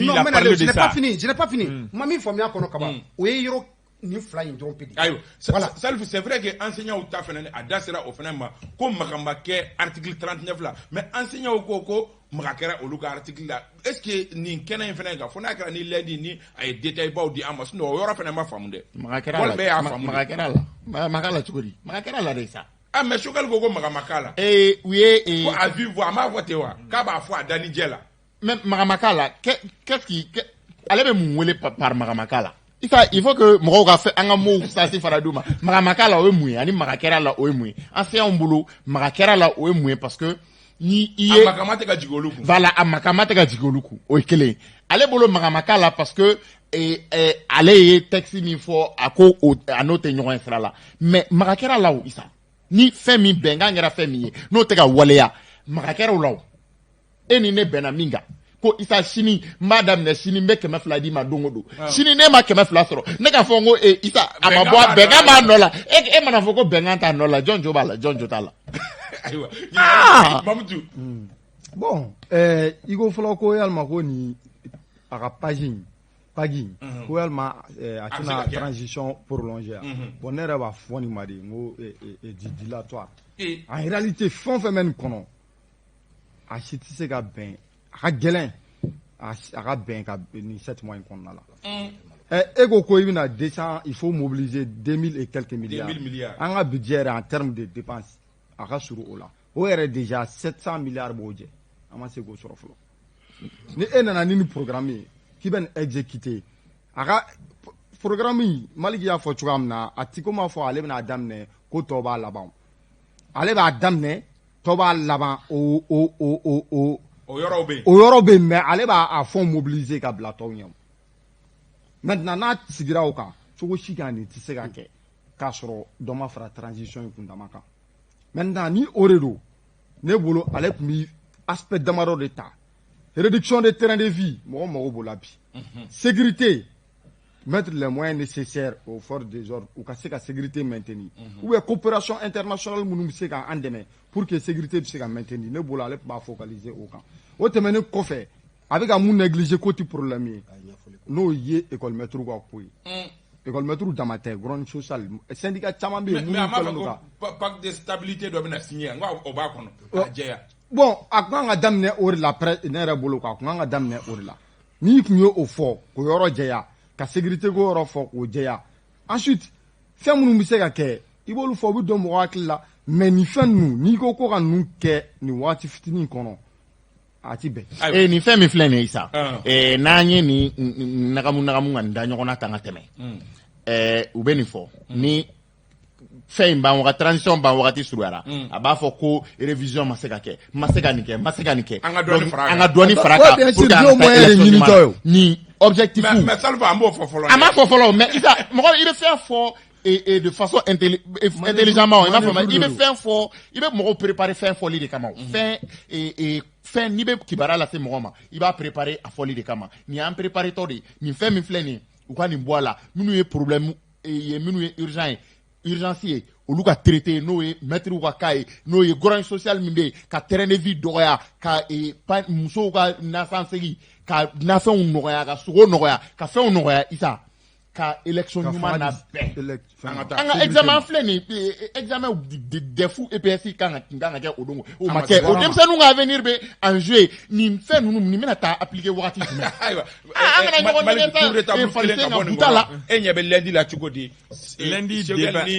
non mais je n'ai pas fini ma min faamuya kɔnɔ Kaba o ye yɔrɔ ni fila in dɔrɔn pe de ayiwa voilà Salif c'est vrai que enseignants ta fɛnɛ a da sera o fɛnɛ ma ko maga ma kɛ article 39 la mais enseignants ko maga kɛra olu ka article la est-ce que nin kɛnɛ in fɛnɛ kan fo n'a kɛra ni lundi ni a ye détail baw di an ma sinon o yɔrɔ fɛnɛ ma faamu dɛ maga kɛra la cogo di maga kɛra la de sa mais Choguel ko maga ma k'a la u ye ko a vive voix a m'a fɔ ten wa k'a b'a fɔ a dani jɛ la mais maga ma k'a la qu'est-ce qui ale bɛ mun wele par maga ma k'a la il faut que mɔgɔw ka fɛ an ka mots sasi fara d'u ma maga ma k'a la o ye mun ye ani maga kɛra la o ye mun ye enseignants bolo maga kɛra la o ye mun ye parce que ni i ye a makama tɛ ka jigin olu kun voilà a makama tɛ ka jigin olu kun o ye kelen ale bolo maga ma k'a la parce que ale ye texte min fɔ a ko a n'o tɛ ɲɔgɔn ye sira la mais maga kɛra la o Isa ni fɛn min bɛnkan kɛra fɛn min ye n'o tɛ ka waleya maga kɛra o la o e ni ne bɛnna min kan ko Isa sini n b'a daminɛ sini n bɛ 200 d'i ma don o don sini ne ma 200 sɔrɔ ne k'a fɔ n ko Isa a ma bɔ bɛnkan b'a nɔ la e mana fɔ ko bɛnkan t'a nɔ la jɔn jo b'a la jɔn jo t'a la ayiwa Mamutu bon i ko fɔlɔ ko yalima ko ni a ka pagi ko yalima a tɛna transition prolonger bon ne yɛrɛ b'a fɔ nin ma de n ko dilatoire en réalité fɛn o fɛn bɛ nin kɔnɔ a si tɛ se ka bɛn a ka gɛlɛn a ka bɛn ka nin 7 mois in kɔnɔna la e ko i bɛna descend il faut mobiliser 2000 et quelques milliards an ka budget yɛrɛ en termes de dépenses a ka surun o la o yɛrɛ déjà 700 milliards b'o jɛ an ma se k'o sɔrɔ fɔlɔ ni e nana ni programme ye k'i bɛ nin exécuter a ka programme Maliki y'a fɔ cogoya min na a ti ko m'a fɔ ale bɛna daminɛ ko tɔ b'a laban ale b'a daminɛ tɔ b'a laban o yɔrɔ bɛ yen mais ale b'a fond mobiliser ka bila tɔw ɲɛ maintenant n'a sigira o kan cogo si kan nin tɛ se ka kɛ k'a sɔrɔ dɔ ma fara transition in kundama kan maintenant ni o de don ne bolo ale tun bɛ aspect damadɔ de ta réduction des terrains de vie mɔgɔ mago b'o la bi sécurité mettre les moyens nécessaires aux forces des ordres u ka se ka sécurité maintenir ou bien coopération internationale minnu bɛ se k'an dɛmɛ pour que sécurité bɛ se ka maintenir ne bolo ale tun b'a focaliser o kan o tɛmɛnen kɔfɛ avec un moun négligé côté problème n'o ye école maître ka koyi école maître damate grande social syndicat caman be mais a ma fɔ ko pacte de stabilité dɔ bɛna signé o b'a kɔnɔ a jɛya bon a kan ka daminɛ o de la près ne yɛrɛ bolo quoi a kan ka daminɛ o de la n'i kun ye o fɔ k'o yɔrɔ jɛya ka sécurité ko yɔrɔ fɔ k'o jɛya ensuite fɛn minnu bɛ se ka kɛ i b'olu fɔ u bɛ don mɔgɔ hakili la mais nin fɛn ninnu n'i ko ko ka ninnu kɛ nin waati fitinin kɔnɔ a ti bɛn. Nin fɛn min filɛ nin ye sa n'an ye nin nagamu ka nin da ɲɔgɔn na tan ka tɛmɛ u bɛ nin fɔ ni fɛn in ban wagati transition ban wagati suruyara a b'a fɔ ko révision ma se ka kɛ ma se ka nin kɛ ma se ka nin kɛ an ka dɔɔni fara kan pour que an ka taa élection ɲuman ni objectif mais Salva an b'o fɔ fɔlɔ a m'a fɔ fɔlɔ mais Isa mɔgɔ i bɛ fɛn fɔ et de façon intelligemment i b'a fɔ i bɛ fɛn fɔ i bɛ mɔgɔw préparer fɛn fɔli de kama fɛn n'i bɛ kibaruya lase mɔgɔ ma i b'a préparer a fɔli de kama nin y'an préparer tɔ de nin fɛn min filɛ nin ye u ka nin bɔ a la minnu ye problème ye minnu ye urgence ye olu ka traité n'o ye maître ka cas ye n'o ye grogne social min bɛ yen ka terrain de vie dɔgɔya ka musow ka nasansegi ka nafɛnw nɔgɔya ka sogo nɔgɔya ka fɛnw nɔgɔya Isa ka élection ɲuman na bɛn an ka examen filɛ nin examen DEF EPS kan ka kɛ o don o ma kɛ o denmisɛnninw ka avenir bɛ en jeu nin fɛn ninnu nin bɛna taa appliquer wagati jumɛn ayiwa an kana ɲɔgɔn nɛgɛ tan falifɛn ka buta la e ɲɛ bɛ lundi la cogo di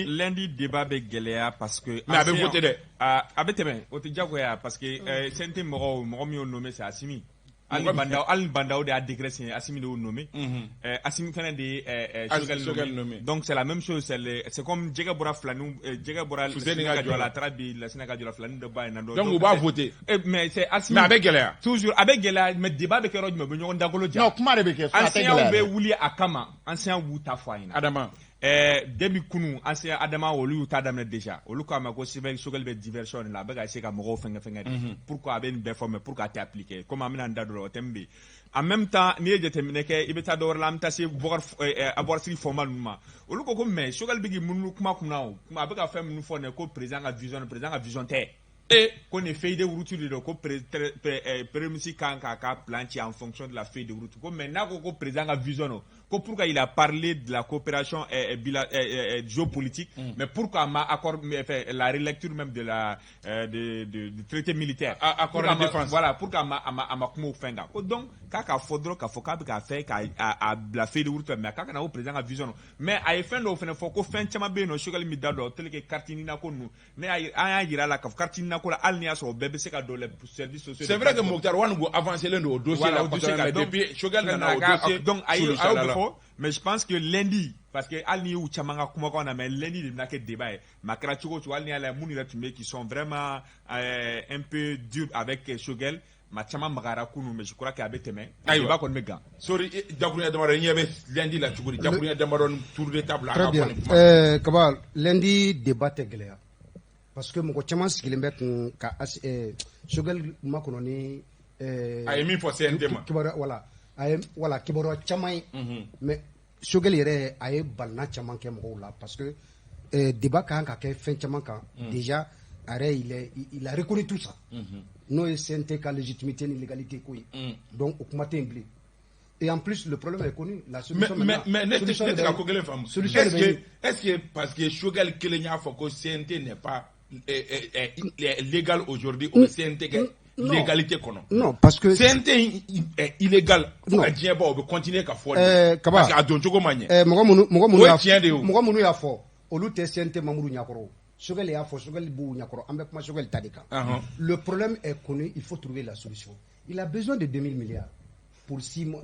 lundi débat bɛ gɛlɛya parce que mais a bɛ voter dɛ a bɛ tɛmɛ o tɛ diyagoya parce que CNT mɔgɔ min y'o nommé c'est Assimi Ali Bandao de a décret signé Assimi de nommé Assimi fana de Choguel nommé donc c'est la même chose c'est comme Jɛgɛ bɔra Sénégal jɔ la taara bi la Sénégal jɔ la filani dɔ ba yen donc u b'a voter mais c'est Assimi mais a bɛ gɛlɛya toujours a bɛ gɛlɛya mais débat bɛ kɛ yɔrɔ jumɛn u bɛ ɲɔgɔn dagolo ja non kuma de bɛ kɛ anciens bɛ wuli a kama anciens b'u ta fɔ a ɲɛna Adama depuis kunu ancien Adama olu y'u ta daminɛ déjà olu k'a ma ko Choguel bɛ diversion de la a bɛ ka essayer ka mɔgɔw fɛngɛ de pourquoi a bɛ nin bɛɛ fɔ mais pourquoi a tɛ appliquer comme an bɛna n da don o thème bɛ en même temps n'i ye jateminɛ kɛ i bɛ taa dɔ wɛrɛ la an bɛ taa se Aborsigi format ninnu ma olu ko mais Choguel bɛ k'i munumunu kuma kunna o a bɛ ka fɛn minnu fɔ nin ye ko président ka vision tɛ ko nin feuille de route de don ko premier ministre kan k'a ka plan ci en fonction de la feuille de route ko mais n'a ko président ka vision o ko pourquoi il a parlé de la coopération géopolitique mais pourquoi ma accord la relecture même de la du traité militaire accord de défense voilà pourquoi ma kuma fɛn kan ko donc k'a fɔ dɔrɔn k'a fɔ k'a bɛ k'a fɛ k'a bila feuille de route mais k'a kana o président ka vision mais a ye fɛn dɔw fana fɔ ko fɛn caman bɛ yen nɔ Choguel mi da dɔ tel que carte ɲinina ko ninnu ne an y'a jira a la k'a fɔ carte ɲinina ko la hali n'i y'a sɔrɔ bɛɛ bɛ se ka don les services sociaux c'est vrai que Mokhtar Wanugu avancé len don o dossier la mais depuis Choguel nana o dossier donc a y'o fɔ mais je pense que lundi parce que hali n'i y'u caman ka kumakanw na mais lundi de bɛna kɛ débat ye mais a kɛra cogo o cogo hali n'i y'a lajɛ minnu yɛrɛ tun bɛ qui sont vraiment un peu durs avec Choguel ma caman magara kunu mais je crois que a bɛ tɛmɛ débat kɔni bɛ gan sorry Dakuruɲa Damadɔ ɲɛ bɛ lundi la cogo di Dakuruɲa Damadɔ tour de table très bien Kaba lundi débat tɛ gɛlɛya parce que mɔgɔ caman sigilen bɛ kun ka Choguel ma kɔnɔ ni a ye min fɔ CNT ma voilà kibaruya caman ye mais Choguel yɛrɛ a ye balina caman kɛ mɔgɔw la parce que débat kan ka kɛ fɛn caman kan déjà il a reconnu tout ça n'o ye CNT ka légitimité ni légalité ko ye donc o kuma tɛ yen bilen et en plus le problème est connu la solution mais ne tɛ ka ko kelen faamu est-ce que parce que Choguel kelen y'a fɔ ko CNT n'est pas légal aujourd'hui au CNT kɛ légalité kɔnɔ non parce que CNT illégal fo ka diɲɛ bɔ o bɛ continuer ka fɔ parce que a don cogo ma ɲɛ mɔgɔ minnu y'a fɔ olu tɛ CNT membre ɲɛkɔrɔ Choguel y'a fɔ Choguel b'u ɲɛkɔrɔ an bɛ kuma Choguel ta de kan le problème est connu il faut trouver la solution il a besoin de 2000 milliards pour 8 mois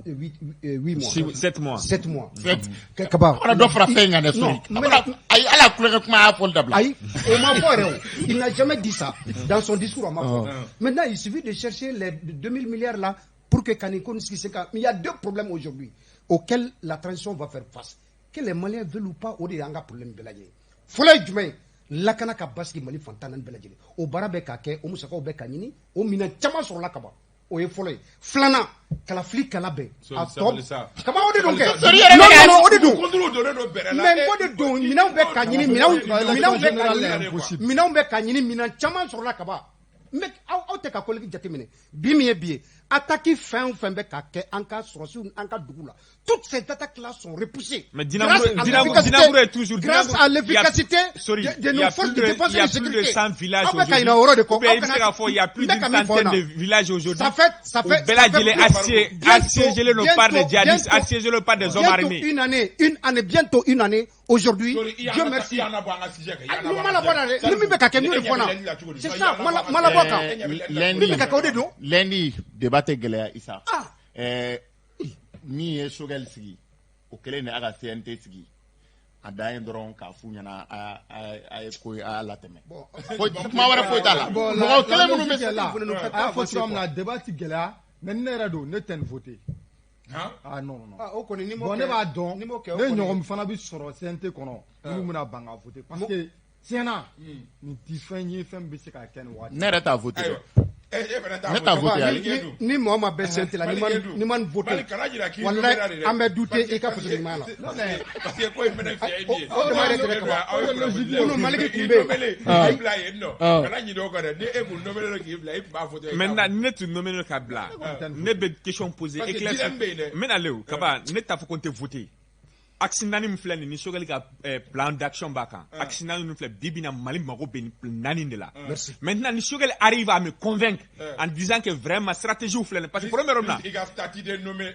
7 mois Kaba on a dɔ fara fɛn kan dɛ sori ayi ala kulonkɛ kuma y'a fɔli dabila ayi o ma fɔ yɛrɛ o il n'a jamais dit ça dans son discours on m'a fɔ maintenant il suffit de chercher les 2000 milliards là pour que Kaniko sigi se ka il y a deux problèmes aujourd'hui auxquels la transition va faire face que les Maliens veulent ou pas o de y'an ka problème bɛɛ lajɛlen fɔlɔ ye jumɛn lakana ka basigi Mali fantan naani bɛɛ lajɛlen o baara bɛ ka kɛ o musakaw bɛ ka ɲini o minɛn caman sɔrɔla ka ban o ye fɔlɔ ye filanan kalafili kala bɛɛ a tɔ kaba o de don kɛ non o de don mais o de don minɛnw bɛ ka ɲini minɛnw bɛ ka ɲini minɛn caman sɔrɔla ka ban mais aw aw tɛ ka collègue jateminɛ bi min ye bi ye attaque fɛn o fɛn bɛ ka kɛ an ka sɔrɔsiw an ka dugu la toutes ces attaques là sont repoussées mais Dinamouro est toujours grâce à l'efficacité de nos forces de défense et de sécurité. Il y a plus de 100 villages aujourd'hui. Il y a plus d'une centaine de villages aujourd'hui. Ça fait assiégé le par des djihadistes, assiégé le par des hommes armés. Bientôt une année. Aujourd'hui, Dieu merci. C'est ça, lundi, débat gɛlɛya Isa. Min ye Sogɛl sigi, o kelen de a ka CNT sigi. A dan ye dɔrɔn k'a f'u ɲɛna a ye ko ye a y'a latɛmɛ. Kuma wɛrɛ foyi t'a la. Mɔgɔ kelen minnu bɛ se la. A y'a fɔ cogoya min na débat ti gɛlɛya, mais ne yɛrɛ don ne tɛ nin voter. Ah non. Bon ne b'a dɔn ne ɲɔgɔn fana bi sɔrɔ CNT kɔnɔ minnu bɛna ban ka voter parce que tiɲɛna nin ti fɛn ye fɛn bɛ se ka kɛ nin waati. Ne yɛrɛ t'a voter. Ne t'a voter. Ni mɔgɔ ma bɛ CNT la ni man voter wallahi an bɛ douter i ka fasodenɲumanya la. Parce que ko in fana fiyɛ i ye. O de ma yɛrɛ tɛgɛ kaba. Maliki tun bɛ yen. Ayi bila yen nɔ. Kana ɲinɛ o kan dɛ. Ni e kun nommé k'i bila i tun b'a voter. Maintenant ne tun nommé ka bila. Ne bɛ question poser éclaircir. N bɛna lew kaba ne t'a fɔ ko n tɛ voter. Axe naani min filɛ nin ni Sogɛl ka plan d'action b'a kan. Axe naani min filɛ bi bi in na Mali mago bɛ nin naani de la. Maintenant ni Sogɛl arrive à me convaincre en disant que vraiment stratégie filɛ nin parce que problème yɔrɔ min na. I ka statut de nominé.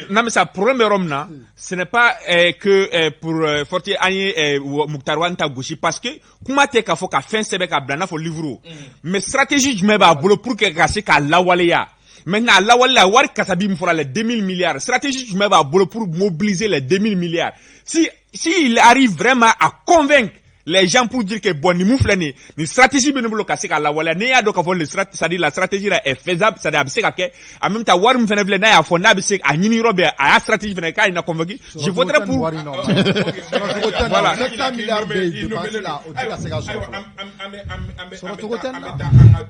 Non mais ça problème yɔrɔ min na ce n'est pas que pour fortier an ye Muktar Wan ta gosi parce que kuma tɛ k'a fɔ ka fɛn sɛbɛn ka bila n'a fɔ livre mais stratégie jumɛn b'a bolo pour que ka se k'a lawaleya. Maintenant, la wari kasabi me fera les 2000 milliards. Stratégie, je mets à boulot pour mobiliser les 2000 milliards. Si il arrive vraiment à convaincre les gens pour dire que bon, ni mouflani, ni stratégie ben bolo kasser à la wala, ni a donc avoir le c'est-à-dire la stratégie là est faisable, c'est-à-dire absek à en même temps war me fait na ya fona absek à nini robert à la stratégie ben ka ina convaincu. Je voterai pour voilà. 700 milliards de passer là au kasser à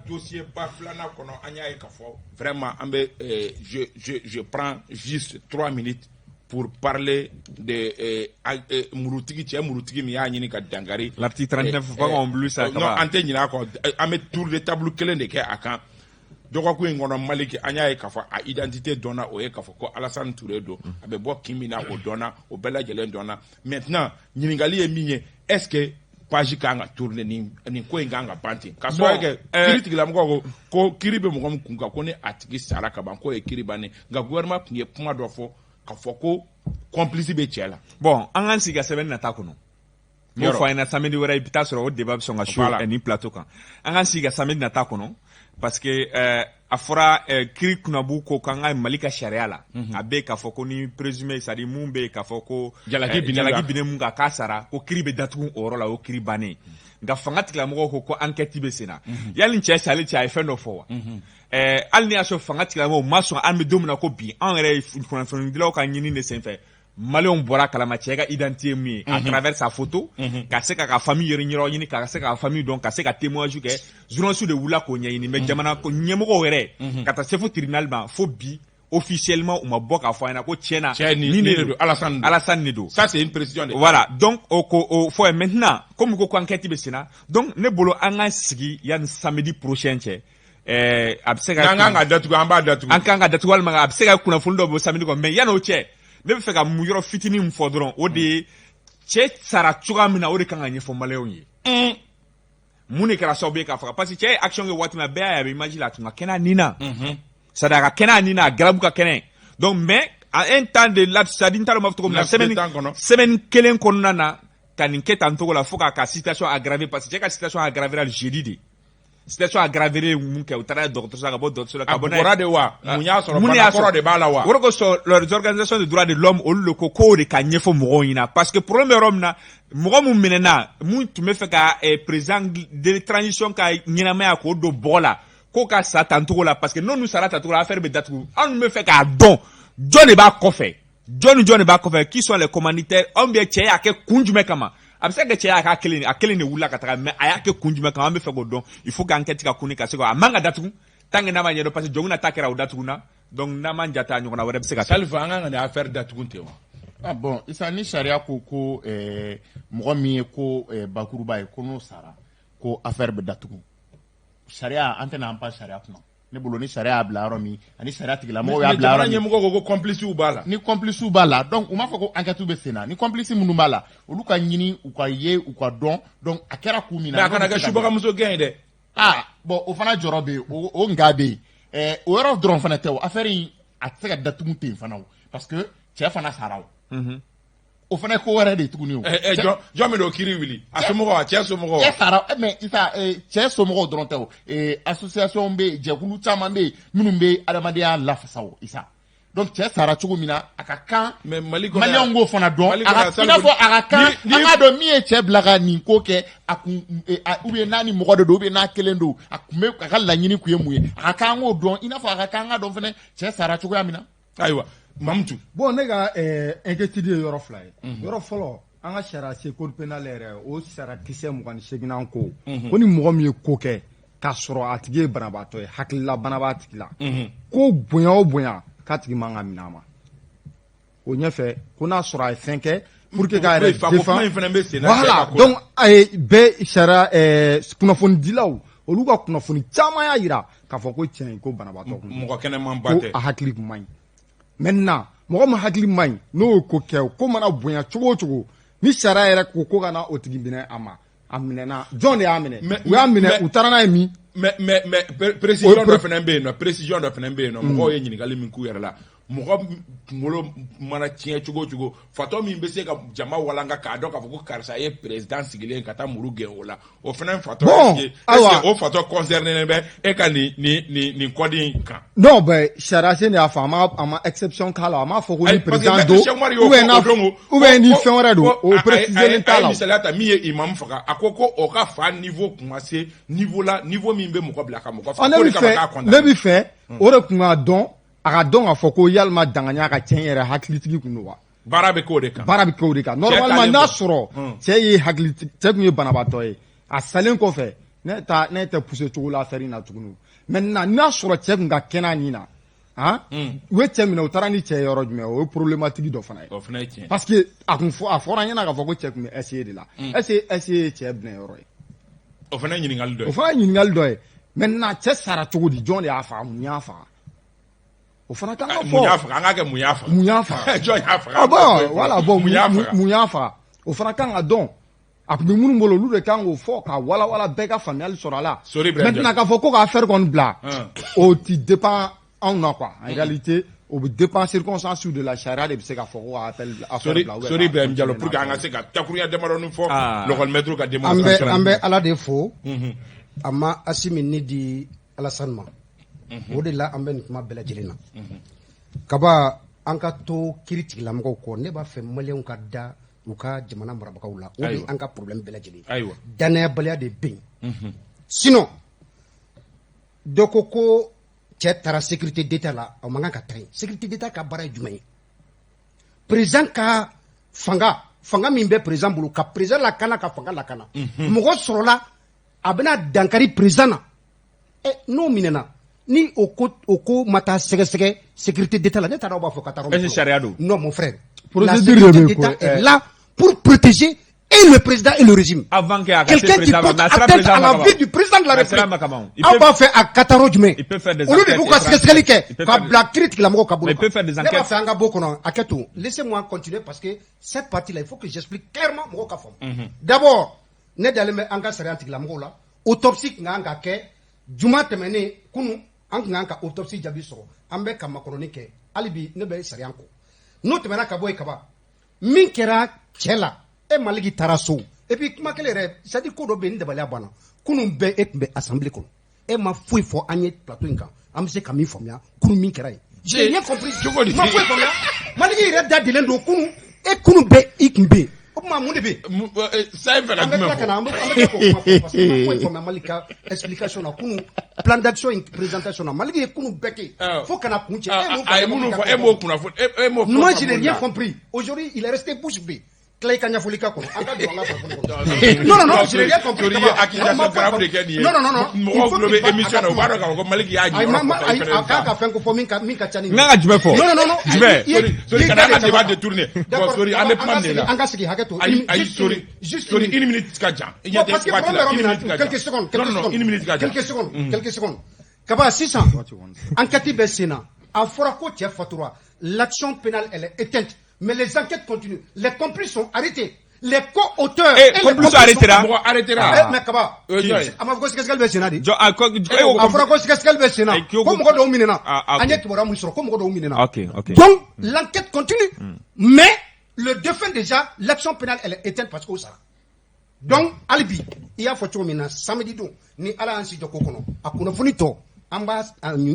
dossier baflana kono anya e kafo. Vraiment, je prends juste 3 minutes pour parler de Murutigi mi y'a ɲini ka dangari. L'article 39 pas en bleu ça. Non, an tɛ ɲin'a kɔ an bɛ tour de table kelen de kɛ a kan. Dɔgɔkun in kɔnɔ Maliki an y'a ye k'a fɔ a identité dɔnna o ye k'a fɔ ko Alassane Touré don. A bɛ bɔ kin min na o dɔnna o bɛɛ lajɛlen dɔnna. Maintenant ɲininkali ye min ye est-ce que page kan ka tourner nin ko in kan ka ban ten. K'a sɔrɔ kɛ kiiri tigilamɔgɔ ko kiiri bɛ mɔgɔ min kun kan ko ni a tigi sara ka ban k'o ye kiiri bannen nka gouvernement tun ye kuma dɔ fɔ. K'a fɔ ko complice bɛ cɛ la. Bon an k'an sigi ka sɛbɛn nata kɔnɔ. N'o fɔ an ɲɛna samedi wɛrɛ i bɛ taa sɔrɔ o débat bɛ sɔn ka show ni plateau kan. An k'an sigi ka samedi nata kɔnɔ parce que a fɔra kiiri kunnabu ko k'an ka Mali ka sariya la. A bɛ k'a fɔ ko ni présumé c'est-à-dire mun bɛ k'a fɔ ko jalaki binne mun kan k'a sara ko kiiri bɛ datugu o yɔrɔ la o kiiri bannen. Nka fanga tigilamɔgɔw ko enquête bɛ sen na. Yali cɛ sali cɛ a ye fɛn dɔ fɔ wa. Hali ni y'a sɔrɔ fanga tigilamɔgɔw ma sɔn an bɛ don min na ko bi an yɛrɛ kunnafonidilaw ka ɲini de senfɛ Maliyɛnw bɔra kalama cɛ ka identité min ye à travers sa photo ka se ka famille yɛrɛ ɲini ka se ka famille dɔn ka se ka témoignage kɛ journaliste de wula k'o ɲɛɲini mais jamana ko ɲɛmɔgɔw yɛrɛ ka taa se fo tribunal ma fo bi officiellement u ma bɔ k'a fɔ an ɲɛna ko tiɲɛna ni ne don Alassane ne don. Ça c'est une précision de. Voilà donc o fɔ maintenant comme ko enquête bɛ sen na donc ne bolo an ka sigi yanni samedi prochain cɛ. A bɛ se ka. An kan ka datugu an b'a datugu. An kan ka datugu walima a bɛ se ka kunnafoni dɔ bɔ samedi kɔnɔ mais yan'o cɛ ne bɛ fɛ ka mun yɔrɔ fitinin min fɔ dɔrɔn o de ye cɛ sara cogoya min na o de kan ka ɲɛfɔ maliyɛnw ye. Mun de kɛra sababu ye k'a faga parce que cɛ ye action kɛ waati min na bɛɛ y'a ye a bɛ image la a tun ka kɛnɛ a nin na. C'est-à-dire a ka kɛnɛ a nin na a garabu ka kɛnɛ donc mais à un temps de laps c'est-à-dire n t'a dɔn n b'a fɔ cogo min na semaine kelen kɔnɔna na ka nin kɛ tan cogo la fo k'a ka situation aggraver parce que cɛ ka situation aggravera le jeudi de. Situation aggravée mun kɛ u taara dɔgɔtɔrɔso la ka bɔ dɔgɔtɔrɔso la ka bɔ n'a ye. A bɔra de wa mun y'a sɔrɔ bana kɔrɔ de b'a la wa. O de kosɔn les organisations de droits de l'homme olu le ko k'o de ka ɲɛfɔ mɔgɔw ɲɛna parce que problème bɛ yɔrɔ min na mɔgɔ mun minɛna mun tun bɛ fɛ ka président de transition ka ɲɛnamaya k'o don bɔgɔ la k'o ka sa tancogo la parce que n'olu sara tancogo la affaire bɛ datugu anw bɛ fɛ k'a dɔn jɔn de b'a kɔfɛ jɔn de b'a kɔfɛ qui sont les commanditaires anw bɛ cɛ y'a kɛ kun jumɛn kama. A bɛ se ka cɛ y'a kelen de wulila ka taga mais a y'a kɛ kun jumɛn kan an bɛ fɛ k'o dɔn il faut qu'enquête ka kuni ka se a man ka datugu tant que n'a ma ɲɛdɔn parce que jɔnw na ta kɛra o datugu na donc n'a ma jata ɲɔgɔnna wɛrɛ bɛ se ka. Salifu an kan ka nin affaire datugu ten wa. Ah bon isa ni sariya ko mɔgɔ min ye ko bakuruba ye ko n'o sara ko affaire bɛ datugu sariya an tɛna an pa sariya kunna ne bolo ni sariya y'a bila yɔrɔ min ani sariya tigilamɔgɔw y'a bila yɔrɔ min ɲɛmɔgɔ ko complice b'a la ni complice b'a la donc u m'a fɔ ko enquête bɛ sen na ni complice minnu b'a la olu ka ɲini u ka ye u ka dɔn donc a kɛra kun min na mais a kana kɛ subagamuso gɛn ye dɛ bon o fana jɔrɔ bɛ yen o nka bɛ yen o yɔrɔ dɔrɔn fana tɛ o affaire in a tɛ se ka datugu ten fana o parce que cɛ fana sara o o fana ko wɛrɛ de tuguni o jɔn min don kiiri wuli a somɔgɔw a cɛ somɔgɔw cɛ sara mais isa cɛ somɔgɔw dɔrɔn tɛ o association bɛ yen jɛkulu caman bɛ yen minnu bɛ adamadenya lafasa o isa donc cɛ sara cogo min na a ka kan maliyɛnw k'o fana dɔn i n'a fɔ a ka kan an k'a dɔn min ye cɛ bila ka nin ko kɛ a kun ou bien n'a ni mɔgɔ de don ou bien n'a kelen don a kun bɛ a ka laɲini kun ye mun ye a ka kan an k'o dɔn i n'a fɔ a ka kan an k'a dɔn fana cɛ sara cogoya min na ayiwa Mamutu bon ne ka inquiétude ye yɔrɔ fila ye yɔrɔ fɔlɔ an ka sariya se code pénal yɛrɛ o sariya kisɛ 28 ko ko ni mɔgɔ min ye ko kɛ k'a sɔrɔ a tigi ye banabaatɔ ye hakilila bana b'a tigi la ko bonya o bonya k'a tigi man ka minɛ a ma o ɲɛfɛ ko n'a sɔrɔ a ye fɛn kɛ pour que k'a yɛrɛ défend voilà donc a ye bɛɛ sariya kunnafonidilaw olu ka kunnafoni caman y'a jira k'a fɔ ko tiɲɛ ko banabaatɔ kun mɔgɔ kɛnɛman ba tɛ ko a hakili kun man ɲi maintenant mɔgɔ min hakili man ɲi n'o ye ko kɛ ko mana bonya cogo o cogo ni sariya yɛrɛ ko ka na o tigi minɛ a ma a minɛna jɔn de y'a minɛ u y'a minɛ u taara n'a ye min mais précision dɔ fana bɛ yen nɔ précision dɔ fana bɛ yen nɔ mɔgɔw ye ɲininkali min k'u yɛrɛ la mɔgɔ kunkolo mana tiɲɛ cogo o cogo fatɔ min bɛ se ka jama walanka k'a dɔn k'a fɔ ko karisa ye président sigilen ka taa muru gɛn o la o fana fatɔ est-ce que o fatɔ concerné bɛ e ka nin kɔdi in kan. non ben sariya sen de y'a fɔ a ma exception k'a la a m'a fɔ ko ni président don ou bien ni fɛn wɛrɛ don o préciser t'a la. a ye misaliya ta min ye imam faga a ko o ka fa niveau kun ma se niveau la niveau min bɛ mɔgɔ bila ka mɔgɔ faga ko de kama k'a condamné. ne bɛ fɛ o de kun k'a dɔn. a ka dɔn k'a fɔ ko yalima danganiya ka cɛn yɛrɛ hakilitigi kun don wa. baara bɛ k'o de kan. baara bɛ k'o de kan normalement n'a sɔrɔ cɛ ye hakilitigi cɛ kun ye banabaatɔ ye a salen kɔfɛ ne tɛ pousser cogo la affaire in na tuguni maintenant n'a sɔrɔ cɛ kun ka kɛnɛ a nin na u ye cɛ minɛ u taara ni cɛ ye yɔrɔ jumɛn o ye problématique dɔ fana ye. o fana ye tiɲɛ. parce que a fɔra ɲɛna k'a fɔ ko cɛ kun bɛ essayer de la essayer ye cɛ binɛ yɔrɔ ye. o fana ye ɲininkali dɔ ye. o fana ye ɲininkali dɔ ye maintenant cɛ sara cogo di jɔn de y'a faga mun y'a faga. o fana kan ka fɔ mun y'a faga an ka kɛ mun y'a faga. mun y'a faga jɔn y'a faga. ah bon voilà bon mun y'a faga o fana kan ka dɔn a tun bɛ minnu bolo olu de kan k'o fɔ ka walawala bɛɛ ka faamuyali sɔrɔ a la. maintenant k'a fɔ ko ka affaire kɔni bila o ti dépend anw na quoi en réalité o bɛ dépend circonstances de la charia de bɛ se k'a fɔ ko ka affaire bila. Sori Ibrahim Diallo pour que an ka se ka takuruya damadɔni fɔ l'école-maître ka démonstration. an bɛ ala de fo a ma Asimi ni di Alassane ma. o de la an bɛ nin kuma bɛɛ lajɛlen na kaba an ka to kiiri tigilamɔgɔw kɔ ne b'a fɛ maliyɛnw ka da u ka jamana marabagaw la o de an ka problème bɛɛ lajɛlen danayabaliya de bɛ yen sinon dɔ ko cɛ taara sécurité d'état la o man kan ka taa yen sécurité d'état ka baara ye jumɛn ye président ka fanga min bɛ président bolo ka président lakana ka fanga lakana mɔgɔ sɔrɔla a bɛna dankari président na n'o minɛna ni o ko ma taa sɛgɛsɛgɛ sécurité d'état la ne t'a dɔn b'a fɔ ka taa est-ce sariya don non mon frère la sécurité d'état est là pour protéger et le président et le régime avant que quelqu'un qui porte atteinte à la vie du président de la République aw b'a fɛ a ka taa yɔrɔ jumɛn olu de b'u ka sɛgɛsɛgɛli kɛ ka bila kiiri tigilamɔgɔw ka bolo kan ne b'a fɛ an ka bɔ kɔnɔ a kɛ to laissez-moi continuer parce que cette partie là il faut que j'explique clairement mɔgɔw ka faamu d'abord ne dalen bɛ an ka sariya tigilamɔgɔw la autopsie kun kan ka kɛ juma tɛmɛnen kunu an kun kan ka autopsie jaabi sɔrɔ an bɛ ka makɔnɔni kɛ hali bi ne bɛ sariya kɔ n'o tɛmɛna ka bɔ yen kaba min kɛra cɛ la e Maliki taara so et puis kuma kelen yɛrɛ c'est à dire ko dɔ bɛ yen ni dabaliya banna kunun bɛɛ e tun bɛ assemblée kɔnɔ e ma foyi fɔ an ye plateau in kan an bɛ se ka min faamuya kunun min kɛra yen j'ai rien compris ma foyi faamuya Maliki yɛrɛ da dilen don kunun e kunun bɛɛ i kun bɛ yen o tuma mun de bɛ yen ça ye fɛn ka jumɛn fɔ an bɛ k'o kuma fɔ parce que ma foyi faamuya Maliki ka explication na kunun plan d'action in présentation na Maliki ye kunun bɛɛ kɛ fo kana kun cɛ a ye minnu fɔ e m'o kunnafoni e m'o moi je n'ai rien compris aujourd'hui il est resté bouche bée Clay Kanyafolika ko. Non, non, je n'ai rien compris. Non. Mo globe émission o ba do ka Malik ya ji. Aka fenko fo min ka chani. Nga jumɛn fɔ. Non. Sorry, kana ka débat détourné. Sorry, an bɛ kuma de la. An ka sigi hakɛ to. Sorry, une minute ka jan. Parce que quelques secondes. Quelques secondes. Kaba 600. Enquête bɛ sen na. A fɔra ko cɛ fatura. L'action pénale elle est éteinte. Mais les enquêtes continuent. Les complices sont arrêtés. Les co-auteurs et les complices arrêtera. Mais Kaba. Ama ko sikasgal be senadi. Afra ko sikasgal be sena. Ko mo do minena. Anya kibora mu soro ko mo do minena. OK. Donc l'enquête continue. Mais le défunt déjà l'action pénale elle est éteinte parce que ça. Donc alibi il y a photo mina samedi do ni ala ansi joko kono. Akuna funito. Amba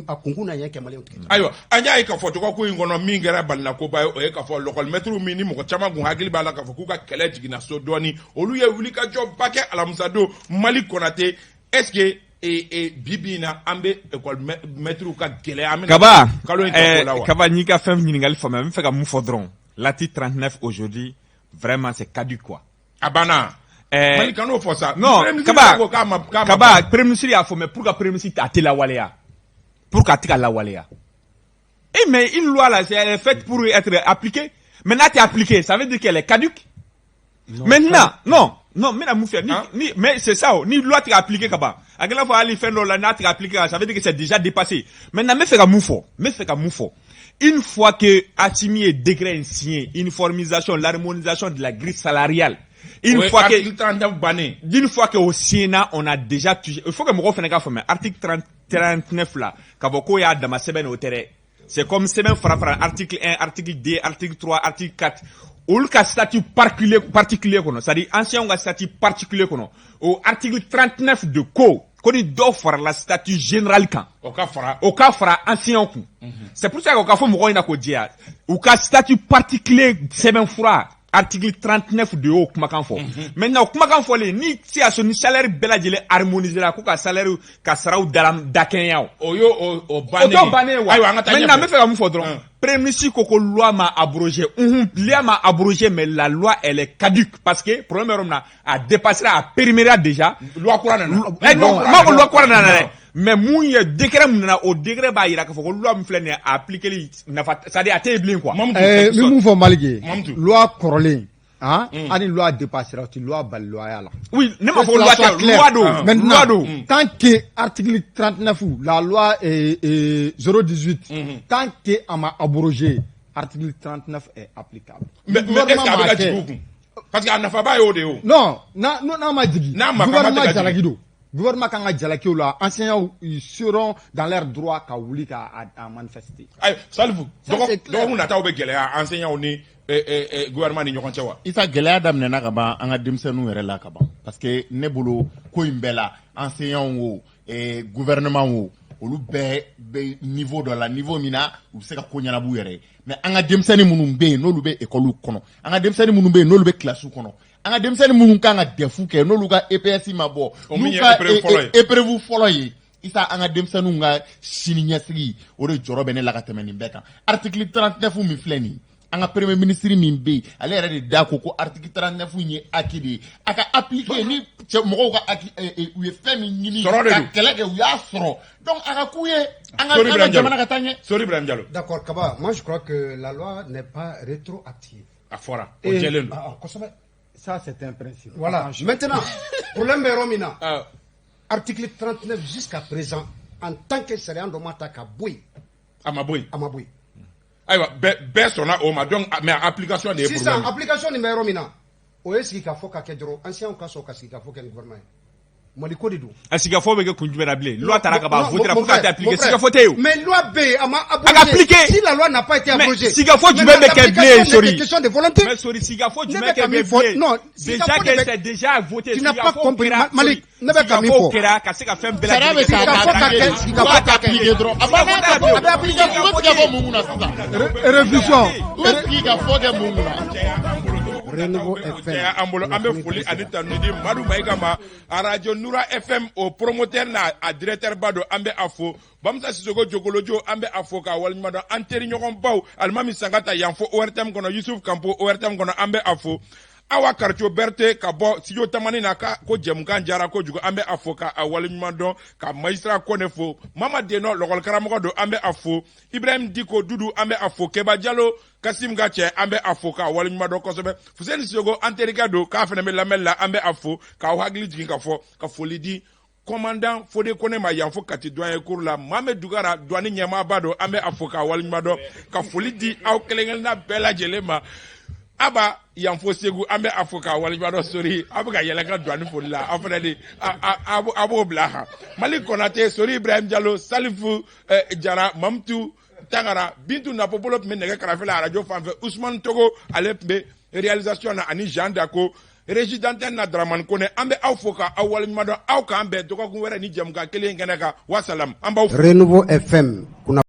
akunguna yake male uti ayo anya ka foto ko ngono mingera balna ko bayo e ka fo local metro mini mo chama gun hagili bala ka fo ku ka kele jigina so doni olu ye wuli ka job bake alamusado Malik Konate est-ce que bibina ambe école metro ka gele amena Kaba ni ka fem ningali fo même fait ka mu fodron l'article 39 aujourd'hui vraiment c'est caduc quoi abana Malikano for ça. Non, Kaba, Premier ministre a fait, mais pour que Premier ministre a la waléa. Pour qu'à la waléa. Mais une loi là, elle est faite pour être appliquée. Maintenant, tu es appliquée, ça veut dire qu'elle est caduque. Maintenant, non, mais la moufia, mais c'est ça, ni loi tu es appliquée, Kaba. À quelle fois, aller faire la tu es appliquée, ça veut dire que c'est déjà dépassé. Maintenant, mais fait qu'à moufo. Une fois que Atimi est décret signé, uniformisation, l'harmonisation de la grille salariale, d'une fois que au Sénat on a déjà touché, il faut que moi fasse un article 39 là, Kaboko ya dans ma semaine au terrain. C'est comme semaine fra article 1, article 2, article 3, article 4. Ou le statut particulier kono, c'est-à-dire ancien on a statut particulier kono. Au article 39 de co, qu'on doit faire la statut général quand. Au cas fera ancien coup. C'est pour ça qu'au cas faut moi ina ko dia. Au cas statut particulier semaine fra. Article 39 de haut kumakan fo. Maintenant kumakan fo le ni si a son salaire bela jele harmoniser la ko ka salaire ka saraw dalam dakenya o bané maintenant me fait comme fo dron premier ministre ko loi ma abrogé loi ma abrogé mais la loi elle est caduque parce que premier a dépassé a périmé déjà loi courant loi courant mais mun ye décret mun na o décret ba yira ka fo ko loi mun flene appliquer li nafa ça dit a téblin quoi mi mun fo Maliki loi corolé ani loi dépassera ti loi bal loi la oui ne ma fo loi do maintenant tant que article 39 la loi 018 tant que ama abrogé article 39 est applicable mais est-ce que parce que anafa ba yo de yo non na ma digi gouvernement jalagido gouvernement kan ka jalaki la enseignants seront dans leur droit ka wuli ka manifester ay salfu donc na taw be gele enseignants ni gouvernement ni ñokon cewa isa gele damne na ka ba anga dimsenu yere la ka ba parce que ne bolo ko imbela enseignants wo gouvernement wo olu be niveau de la niveau mina u se ka ko nyana bu yere mais anga dimseni munum be no lu be école kono anga dimseni munum be no lu be classe kono anga demseni munun kan ka defu ke no luka EPS ma bo luka épreuve folo yi isa anga demseni nga sini nyasigi o de joro bene la ka temeni beka article 39 mi fleni anga premier ministre min be ale yɛrɛ de da ko article 39 ni akidi aka appliquer ni mo ko u ye fɛn min ɲini ka kɛlɛ kɛ u y'a sɔrɔ donc aka ku ye anga jamana ka taa ɲɛ Sorry Ibrahim Diallo d'accord Kaba moi je crois que la loi n'est pas rétroactive a fora o jelen ça c'est un principe. Voilà. Maintenant, problème est Romina. Article 39 jusqu'à présent, en tant que Séréan Domata Kaboui. Amaboui. Aïwa, Bessona Oma, donc, mais application des problèmes. C'est ça, application de Romina. Où est-ce qu'il faut qu'à Kedro, ancien cas au cas, il faut qu'un gouvernement. Maliko Didou. Est-ce qu'il faut que Kunjuberablé, loi Tarakaba, voter pour appliquer. Si il faut te. Mais loi B, appliqué. Si la loi n'a pas été abrogée. Si il faut du même qu'elle sorry. Question de volonté. Mais sorry, si il faut du même qu'elle non, déjà qu'elle s'est déjà voté. Tu n'as pas compris, Malik. Ne va pas m'y faire. Qu'à ce qu'a fait Bella. Révision. Ambe foli anita nudi madu maigama a radio Nura FM au promoteur na a directeur bado ambe afo bamsa sisoko jogolojo ambe afo ka walima do anteri nyogon baw almami sangata yanfo ORTM kono Yusuf Kampo ORTM kono ambe afo awa quartier Berthe ka bɔ studio tamani na ko jɛmukan jara kojugu an bɛ a fo ka waleɲuman dɔn ka magistrat Kone fo Mama Deno lɔgɔli karamɔgɔ don an bɛ a fo Ibrahim Diko Dudu an bɛ a fo Keba Jalo Kasim ka cɛ an bɛ a fo ka waleɲuman dɔn kosɛbɛ Fuseni Sogo an terikɛ don k'a fana bɛ lamɛnni la an bɛ a fo k'aw hakili jigin ka fɔ ka foli di commandant Fode Kone ma yan fo kati doyen cour la Mohamed Dugara douane ɲɛmaaba don an bɛ a fo ka waleɲuman dɔn ka foli di aw kelenkelenna bɛɛ lajɛlen ma Aba yan fo Segu an bɛ a fo ka waleɲuman dɔn Sori a bɛ ka yɛlɛ ka douane foli la aw fana de a b'o bila han Mali Konate Sori Ibrahim Diallo Salifu Jara Mamtu Tangara Bintu Napopolo tun bɛ nɛgɛ karafe la radio fanfɛ Ousmane Togo ale tun bɛ réalisation na ani Jean Dako Régie d'antenne na Dramane Kone an bɛ aw fo ka aw waleɲuman dɔn aw k'an bɛn dɔgɔkun wɛrɛ ni jɛmukan kelen kɛnɛ kan wasalam an b'aw Renouveau FM